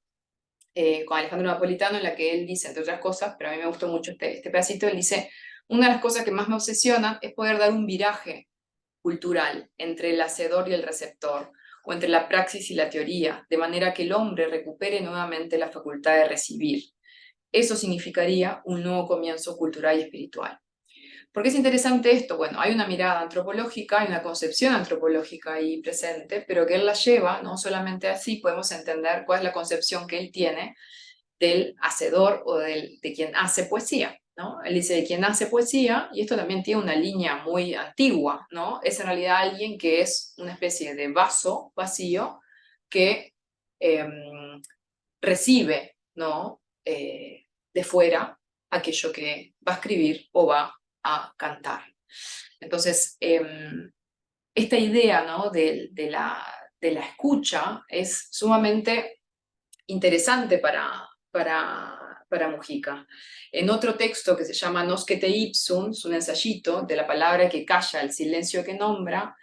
con Alejandro Napolitano en la que él dice, entre otras cosas, pero a mí me gustó mucho este pedacito, él dice, una de las cosas que más me obsesionan es poder dar un viraje cultural entre el hacedor y el receptor, o entre la praxis y la teoría, de manera que el hombre recupere nuevamente la facultad de recibir. Eso significaría un nuevo comienzo cultural y espiritual. ¿Por qué es interesante esto? Bueno, hay una mirada antropológica, hay una concepción antropológica ahí presente, pero que él la lleva, no solamente así podemos entender cuál es la concepción que él tiene del hacedor o de quien hace poesía, ¿no? Él dice de quien hace poesía, y esto también tiene una línea muy antigua, ¿no? Es en realidad alguien que es una especie de vaso vacío que recibe, ¿no?, de fuera aquello que va a escribir o va a cantar. Entonces, esta idea, ¿no?, de la escucha es sumamente interesante para Mujica. En otro texto que se llama Noscete ipsum, un ensayito de la palabra que calla, el silencio que nombra,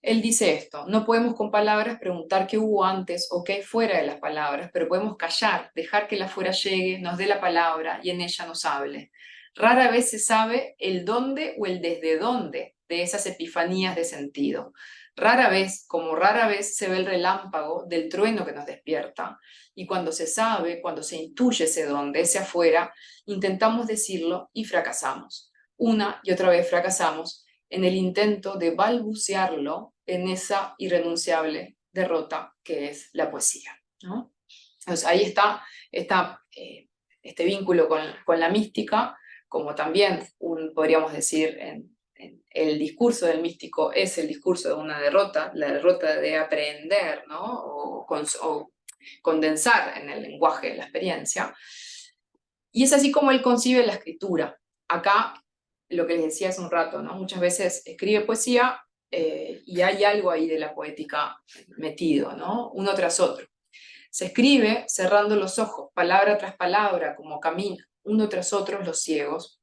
él dice esto: no podemos con palabras preguntar qué hubo antes o qué hay fuera de las palabras, pero podemos callar, dejar que la fuera llegue, nos dé la palabra y en ella nos hable. Rara vez se sabe el dónde o el desde dónde de esas epifanías de sentido. Rara vez, como rara vez, se ve el relámpago del trueno que nos despierta. Y cuando se sabe, cuando se intuye ese dónde, ese afuera, intentamos decirlo y fracasamos. Una y otra vez fracasamos en el intento de balbucearlo en esa irrenunciable derrota que es la poesía, ¿no? Entonces ahí está este vínculo con la mística, como también podríamos decir en el discurso del místico es el discurso de una derrota, la derrota de aprender, ¿no?, o condensar en el lenguaje la experiencia. Y es así como él concibe la escritura. Acá, lo que les decía hace un rato, ¿no?, muchas veces escribe poesía y hay algo ahí de la poética metido, ¿no?, uno tras otro. Se escribe cerrando los ojos, palabra tras palabra, como camina, uno tras otro los ciegos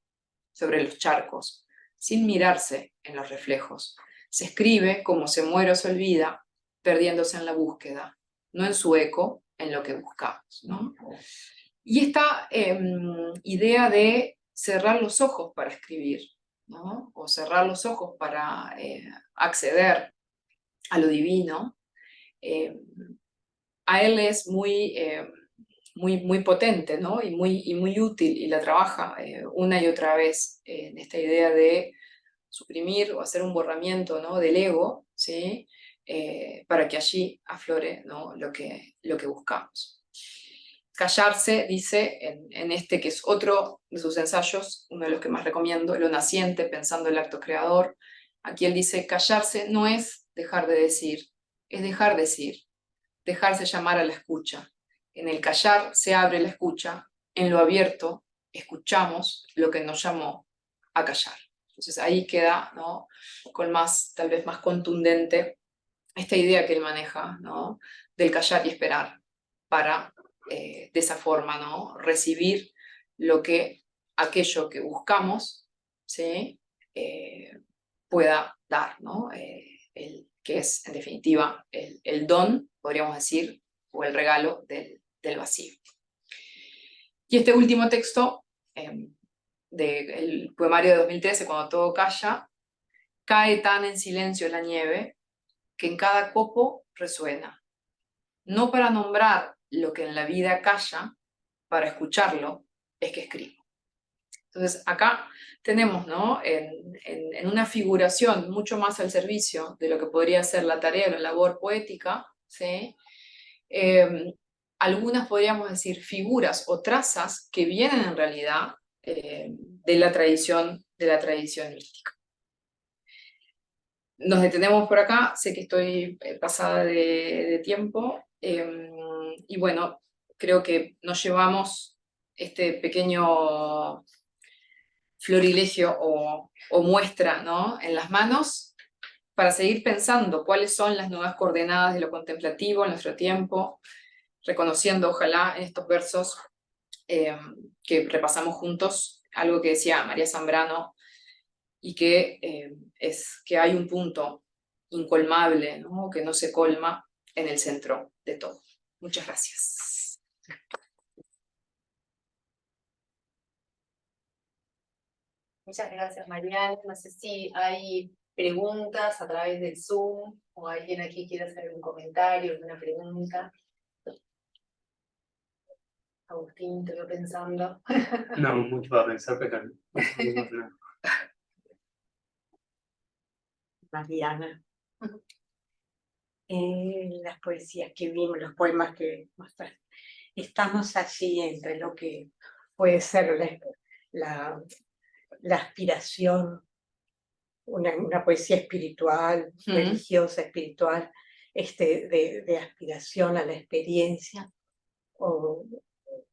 sobre los charcos, sin mirarse en los reflejos. Se escribe como se muere o se olvida, perdiéndose en la búsqueda, no en su eco, en lo que buscamos, ¿no? Y esta idea de cerrar los ojos para escribir, ¿no?, o cerrar los ojos para acceder a lo divino, a él es muy potente, ¿no?, y muy útil, y la trabaja una y otra vez en esta idea de suprimir o hacer un borramiento, ¿no?, del ego, ¿sí?, para que allí aflore, ¿no?, lo que buscamos. Callarse, dice, en este que es otro de sus ensayos, uno de los que más recomiendo, Lo naciente, pensando el acto creador. Aquí él dice, callarse no es dejar de decir, es dejar decir, dejarse llamar a la escucha. En el callar se abre la escucha, en lo abierto escuchamos lo que nos llamó a callar. Entonces ahí queda, ¿no?, con más, tal vez más contundente, esta idea que él maneja, ¿no?, del callar y esperar para de esa forma, ¿no?, recibir aquello que buscamos, ¿sí?, pueda dar, ¿no?, que es en definitiva el don, podríamos decir, o el regalo del del vacío. Y este último texto, del poemario de 2013, Cuando todo calla, cae tan en silencio la nieve que en cada copo resuena. No para nombrar lo que en la vida calla, para escucharlo es que escribo. Entonces acá tenemos, ¿no? en una figuración mucho más al servicio de lo que podría ser la tarea o la labor poética, ¿sí? Algunas podríamos decir figuras o trazas que vienen en realidad de la tradición mística. Nos detenemos por acá, sé que estoy pasada de tiempo, y bueno, creo que nos llevamos este pequeño florilegio o muestra, ¿no?, en las manos para seguir pensando cuáles son las nuevas coordenadas de lo contemplativo en nuestro tiempo, reconociendo ojalá en estos versos que repasamos juntos algo que decía María Zambrano, y que es que hay un punto incolmable, ¿no?, que no se colma en el centro de todo. Muchas gracias. Muchas gracias, Mariana. No sé si hay preguntas a través del Zoom o alguien aquí quiere hacer un comentario, alguna pregunta. Agustín, te veo pensando. No, mucho para pensar, pero no. Mariana, las poesías que vimos, los poemas que mostraste, estamos allí entre lo que puede ser la aspiración, una poesía espiritual, religiosa, espiritual, de aspiración a la experiencia, o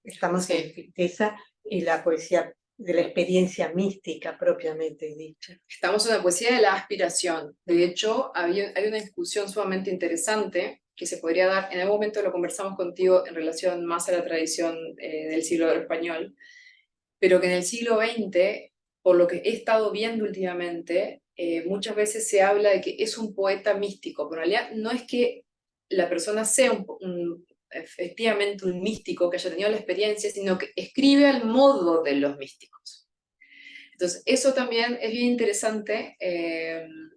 estamos Sí. en ficticia, y la poesía de la experiencia mística propiamente dicha. Estamos en la poesía de la aspiración. De hecho, hay una discusión sumamente interesante que se podría dar, en algún momento lo conversamos contigo en relación más a la tradición del siglo de oro español, pero que en el siglo XX, por lo que he estado viendo últimamente, muchas veces se habla de que es un poeta místico, pero en realidad no es que la persona sea efectivamente un místico que haya tenido la experiencia, sino que escribe al modo de los místicos. Entonces, eso también es bien interesante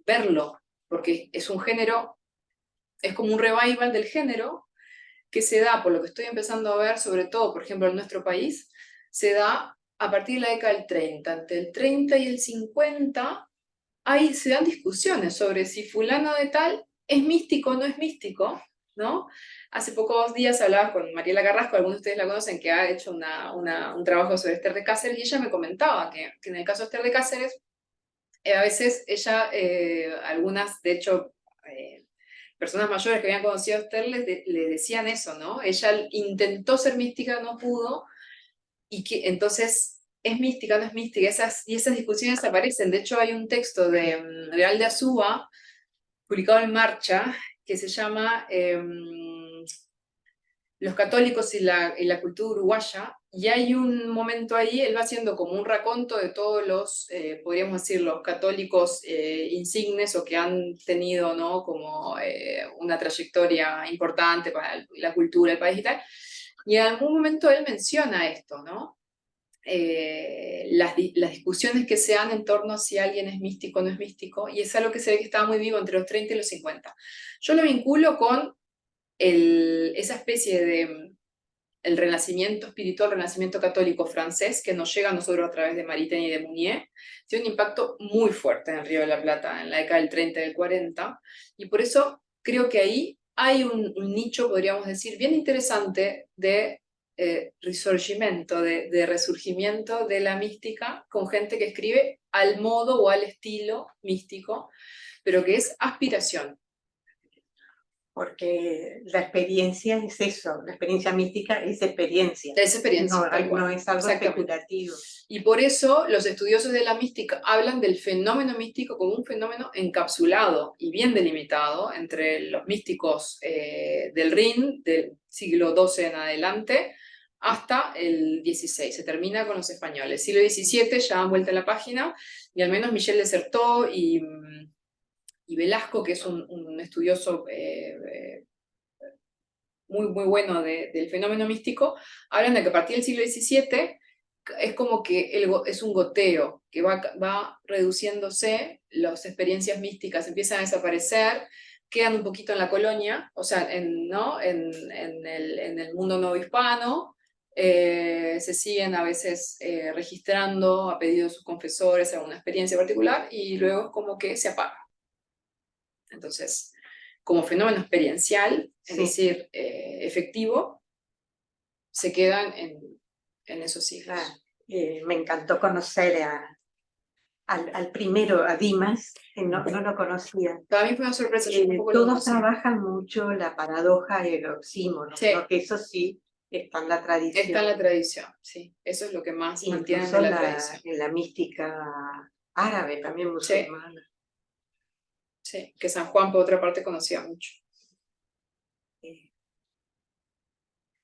verlo, porque es un género, es como un revival del género que se da, por lo que estoy empezando a ver, sobre todo, por ejemplo, en nuestro país, se da a partir de la década del 30. Entre el 30 y el 50, ahí se dan discusiones sobre si fulano de tal es místico o no es místico, ¿no? Hace pocos días hablaba con Mariela Carrasco, algunos de ustedes la conocen, que ha hecho un trabajo sobre Ester de Cáceres, y ella me comentaba que en el caso de Ester de Cáceres, a veces ella, algunas, de hecho, personas mayores que habían conocido a Esther le decían eso, ¿no? Ella intentó ser mística, no pudo, y que entonces es mística, no es mística, y esas discusiones aparecen. De hecho, hay un texto de Real de Azúa, publicado en Marcha, que se llama Los católicos y la cultura uruguaya, y hay un momento ahí, él va haciendo como un raconto de todos los, podríamos decir, los católicos insignes o que han tenido, ¿no?, como una trayectoria importante para la cultura del país y tal, y en algún momento él menciona esto, ¿no? Las discusiones que se dan en torno a si alguien es místico o no es místico, y es algo que se ve que estaba muy vivo entre los 30 y los 50. Yo lo vinculo con esa especie de el renacimiento espiritual, renacimiento católico francés, que nos llega a nosotros a través de Maritain y de Mounier, tiene un impacto muy fuerte en el Río de la Plata, en la década del 30 y del 40, y por eso creo que ahí hay un nicho, podríamos decir, bien interesante de risorgimento, de resurgimiento de la mística, con gente que escribe al modo o al estilo místico, pero que es aspiración. Porque la experiencia es eso, la experiencia mística es experiencia. Es experiencia, no, tal cual. no es algo especulativo. Y por eso los estudiosos de la mística hablan del fenómeno místico como un fenómeno encapsulado y bien delimitado entre los místicos del Rin, del siglo XII en adelante, hasta el XVI. Se termina con los españoles. Siglo XVII ya han vuelto a la página, y al menos Michel de Certeau y Velasco, que es un estudioso muy bueno del fenómeno místico, hablan de que a partir del siglo XVII es como que es un goteo, que va reduciéndose, las experiencias místicas empiezan a desaparecer, quedan un poquito en la colonia, o sea, ¿no? en el mundo no hispano, se siguen a veces registrando a pedido de sus confesores alguna experiencia particular y luego como que se apaga. Entonces, como fenómeno experiencial, es Sí. decir, efectivo, se quedan en esos siglos. Claro. Me encantó conocer al primero, a Dimas, que no lo conocía. Para mí fue una sorpresa, yo tampoco lo Todos conocía. trabajan mucho la paradoja y el oxímoron, Sí. ¿no? Que eso sí está en la tradición. Está en la tradición, sí. Eso es lo que más mantienen Incluso de la tradición. en la mística árabe, también musulmana. Sí, que San Juan, por otra parte, conocía mucho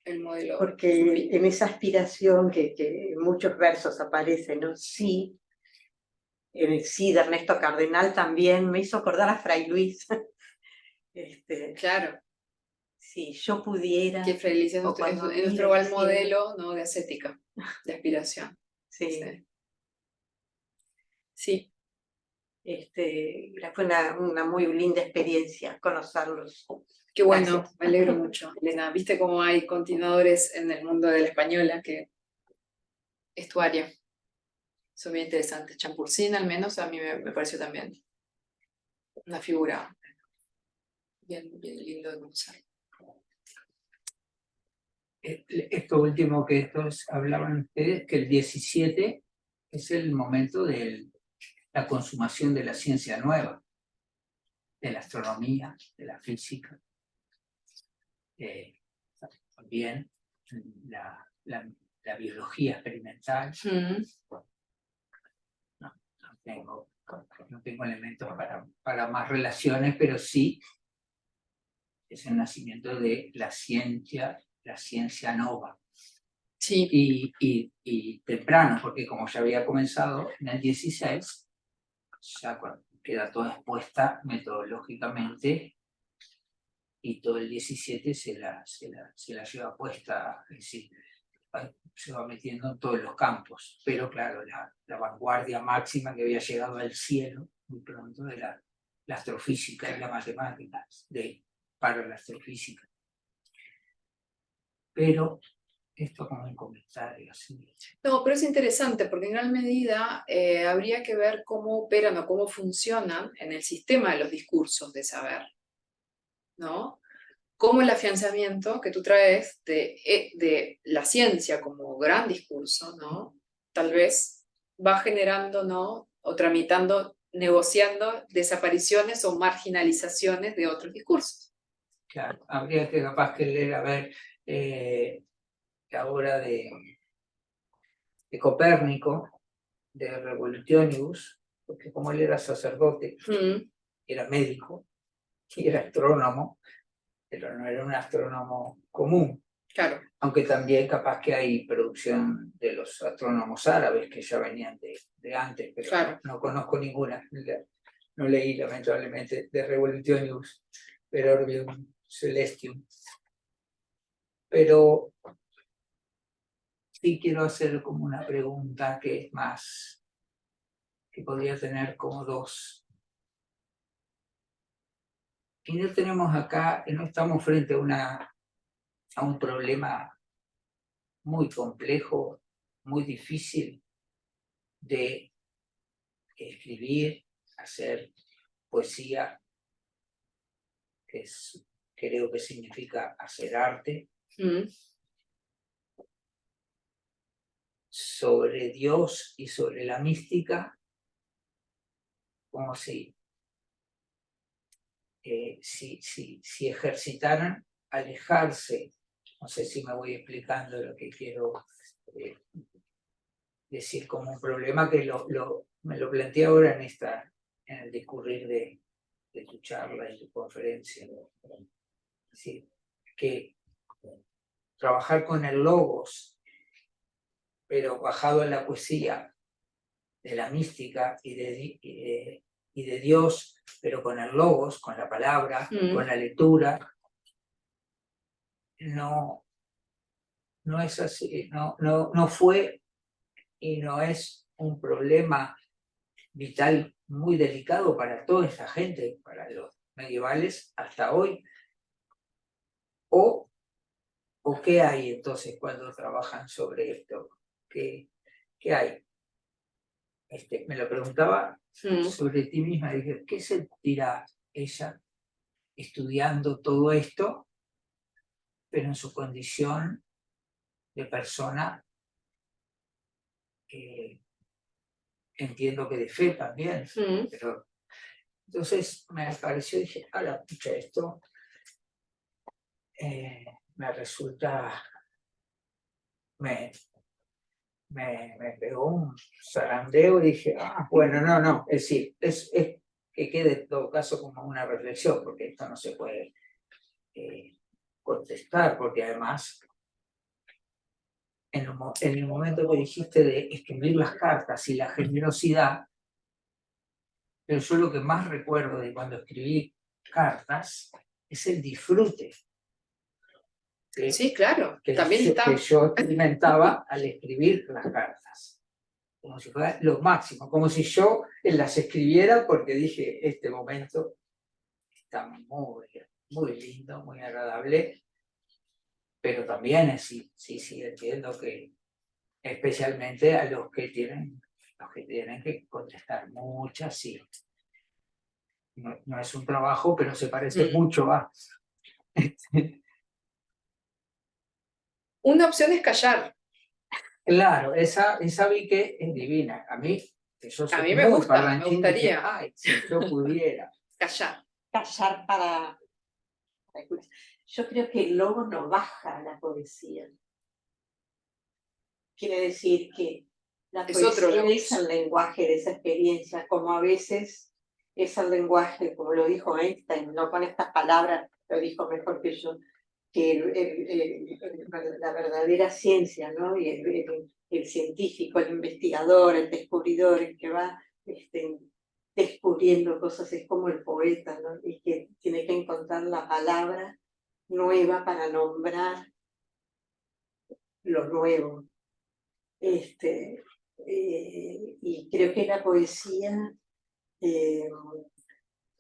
el modelo. Porque sufí. en esa aspiración que en muchos versos aparece, ¿no? Sí, sí, de Ernesto Cardenal también me hizo acordar a Fray Luis. Claro, Si yo pudiera. que Fray es o cuando nuestro miro gran el cielo. modelo, ¿no? De ascética, de aspiración. Sí. Sí. Sí. Fue una muy linda experiencia conocerlos. Qué bueno, Gracias. me alegro mucho, Elena. ¿Viste cómo hay continuadores en el mundo de la española que es tu área? Son bien interesantes. Champurcín, al menos, a mí me pareció también una figura bien lindo de conocer. Esto último que estos hablaban ustedes, que el 17 es el momento de la consumación de la ciencia nueva, de la astronomía, de la física, también la biología experimental. No tengo elementos para más relaciones, pero sí es el nacimiento de la ciencia nova. Sí. Y temprano, porque como ya había comenzado en el 16, ya queda toda expuesta metodológicamente y todo el 17 se la lleva puesta, es decir, se va metiendo en todos los campos, pero claro, la vanguardia máxima que había llegado al cielo muy pronto de la astrofísica y la matemática, para la astrofísica. Pero esto como un comentario así. No, pero es interesante porque en gran medida habría que ver cómo operan o cómo funcionan en el sistema de los discursos de saber, ¿no? Cómo el afianzamiento que tú traes de la ciencia como gran discurso, ¿no? Tal vez va generando, ¿no? O tramitando, negociando desapariciones o marginalizaciones de otros discursos. Claro, habría que capaz que leer a ver la obra de Copérnico, de Revolutionibus, porque como él era sacerdote, era médico y era astrónomo, pero no era un astrónomo común. Claro. Aunque también capaz que hay producción de los astrónomos árabes que ya venían de antes, pero claro. no conozco ninguna. No leí lamentablemente de Revolutionibus, pero Orbium Celestium. Pero sí quiero hacer como una pregunta que es más, que podría tener como dos. Y no tenemos acá, no estamos frente a un problema muy complejo, muy difícil de escribir, hacer poesía, que creo que significa hacer arte, sobre Dios y sobre la mística, como si ejercitaran alejarse. No sé si me voy explicando lo que quiero decir, como un problema que me lo planteé ahora en el discurrir de tu charla y tu conferencia. Es decir, que trabajar con el logos, pero bajado en la poesía de la mística y de Dios, pero con el logos, con la palabra, con la lectura, no, no es así, no fue y no es un problema vital muy delicado para toda esa gente, para los medievales hasta hoy. ¿O qué hay entonces cuando trabajan sobre esto? ¿Qué hay? Me lo preguntaba sobre ti misma, dije, ¿qué sentirá ella estudiando todo esto, pero en su condición de persona, entiendo que de fe también, pero entonces me pareció, dije, pucha, esto me resulta, me pegó un zarandeo y dije, bueno, no, es decir, es que quede en todo caso como una reflexión, porque esto no se puede contestar, porque además, en el momento que dijiste de escribir las cartas y la generosidad, pero yo lo que más recuerdo de cuando escribí cartas es el disfrute. Sí, claro, también está. Que yo experimentaba al escribir las cartas. Como si fuera lo máximo, como si yo las escribiera porque dije, este momento está muy lindo, muy agradable, pero también es, sí, entiendo que especialmente a los que tienen que contestar muchas, sí. No es un trabajo, pero se parece mucho a... Una opción es callar. Claro, esa vi que es divina. A mí, que yo soy A mí me muy gusta, me parlanchín, gustaría. dije, ay, si yo pudiera. Callar. Callar para... Yo creo que el logo no baja a la poesía. Quiere decir que la Es otro poesía logo. es el lenguaje de esa experiencia, como a veces es el lenguaje, como lo dijo Einstein, no con estas palabras, lo dijo mejor que yo, que la verdadera ciencia, ¿no? Y el científico, el investigador, el descubridor, el que va descubriendo cosas, es como el poeta, ¿no? Y que tiene que encontrar la palabra nueva para nombrar lo nuevo. Y creo que la poesía,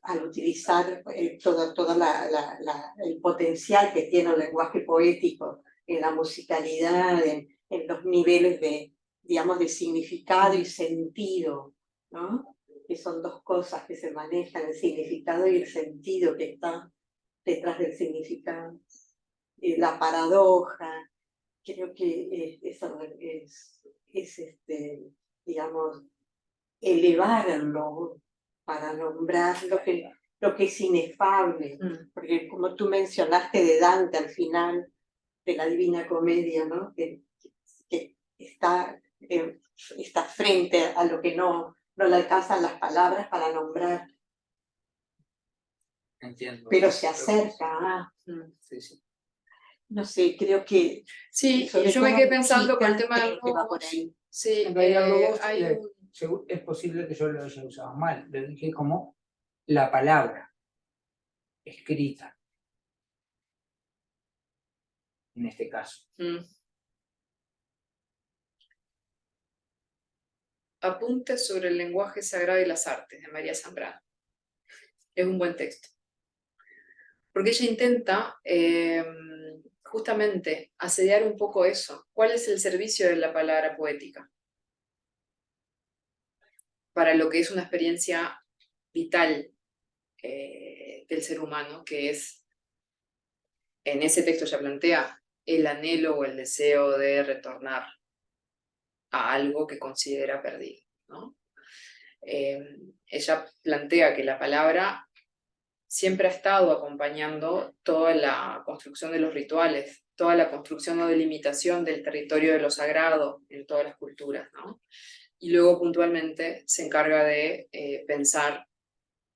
al utilizar todo el potencial que tiene el lenguaje poético en la musicalidad, en los niveles digamos, de significado y sentido, ¿no? Que son dos cosas que se manejan, el significado y el sentido que está detrás del significado. La paradoja, creo que eso es digamos, elevarlo para nombrar lo que es inefable. Porque como tú mencionaste de Dante al final de la Divina Comedia, ¿no? que está frente a lo que no le alcanzan las palabras para nombrar. Entiendo. Pero se acerca. Sí. No sé, creo que... Sí, y yo me quedé pensando con el tema del logos. Sí, es posible que yo lo haya usado mal. Lo dije como la palabra escrita, en este caso. Apuntes sobre el lenguaje sagrado y las artes, de María Zambrano. Es un buen texto. Porque ella intenta justamente asediar un poco eso. ¿Cuál es el servicio de la palabra poética? Para lo que es una experiencia vital del ser humano, que es, en ese texto ya plantea, el anhelo o el deseo de retornar a algo que considera perdido, ¿no? Ella plantea que la palabra siempre ha estado acompañando toda la construcción de los rituales, toda la construcción o delimitación del territorio de lo sagrado en todas las culturas, ¿no? Y luego puntualmente se encarga de pensar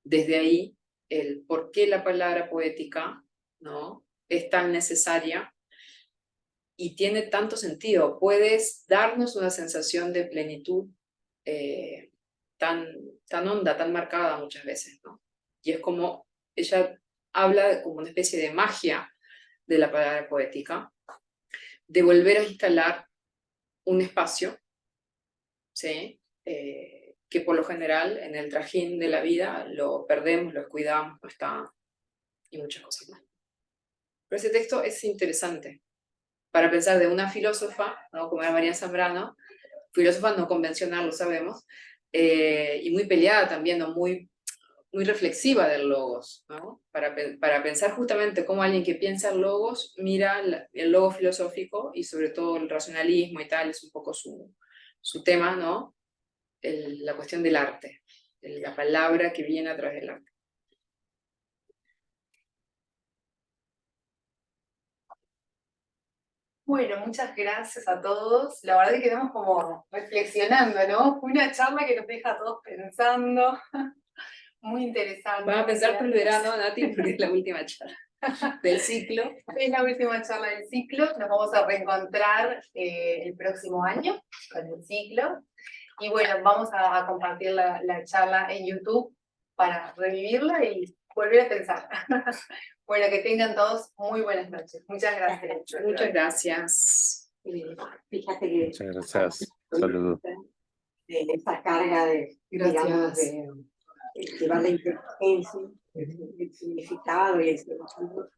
desde ahí el por qué la palabra poética, ¿no?, es tan necesaria y tiene tanto sentido. Puedes darnos una sensación de plenitud tan honda, tan marcada muchas veces, ¿no? Y es como, ella habla como una especie de magia de la palabra poética, de volver a instalar un espacio, ¿sí? Que por lo general en el trajín de la vida lo perdemos, lo descuidamos, no está, y muchas cosas más. Pero ese texto es interesante para pensar de una filósofa, ¿no? Como era María Zambrano, filósofa no convencional, lo sabemos, y muy peleada también, ¿no? Muy reflexiva del logos, ¿no? Para pensar justamente cómo alguien que piensa el logos mira el logos filosófico y sobre todo el racionalismo y tal, es un poco su tema, ¿no? La cuestión del arte, la palabra que viene a través del arte. Bueno, muchas gracias a todos. La verdad que quedamos como reflexionando, ¿no? Fue una charla que nos deja a todos pensando. Muy interesante. Van a pensar todo el verano, Nati, porque es la última charla del ciclo. Es la última charla del ciclo. Nos vamos a reencontrar el próximo año con el ciclo. Y bueno, vamos a compartir la charla en YouTube para revivirla y volver a pensar. Bueno, que tengan todos muy buenas noches. Muchas gracias. Muchas gracias. Fíjate que Muchas gracias. Saludos. de esa carga de, digamos, de llevar la inteligencia, el significado y el sentido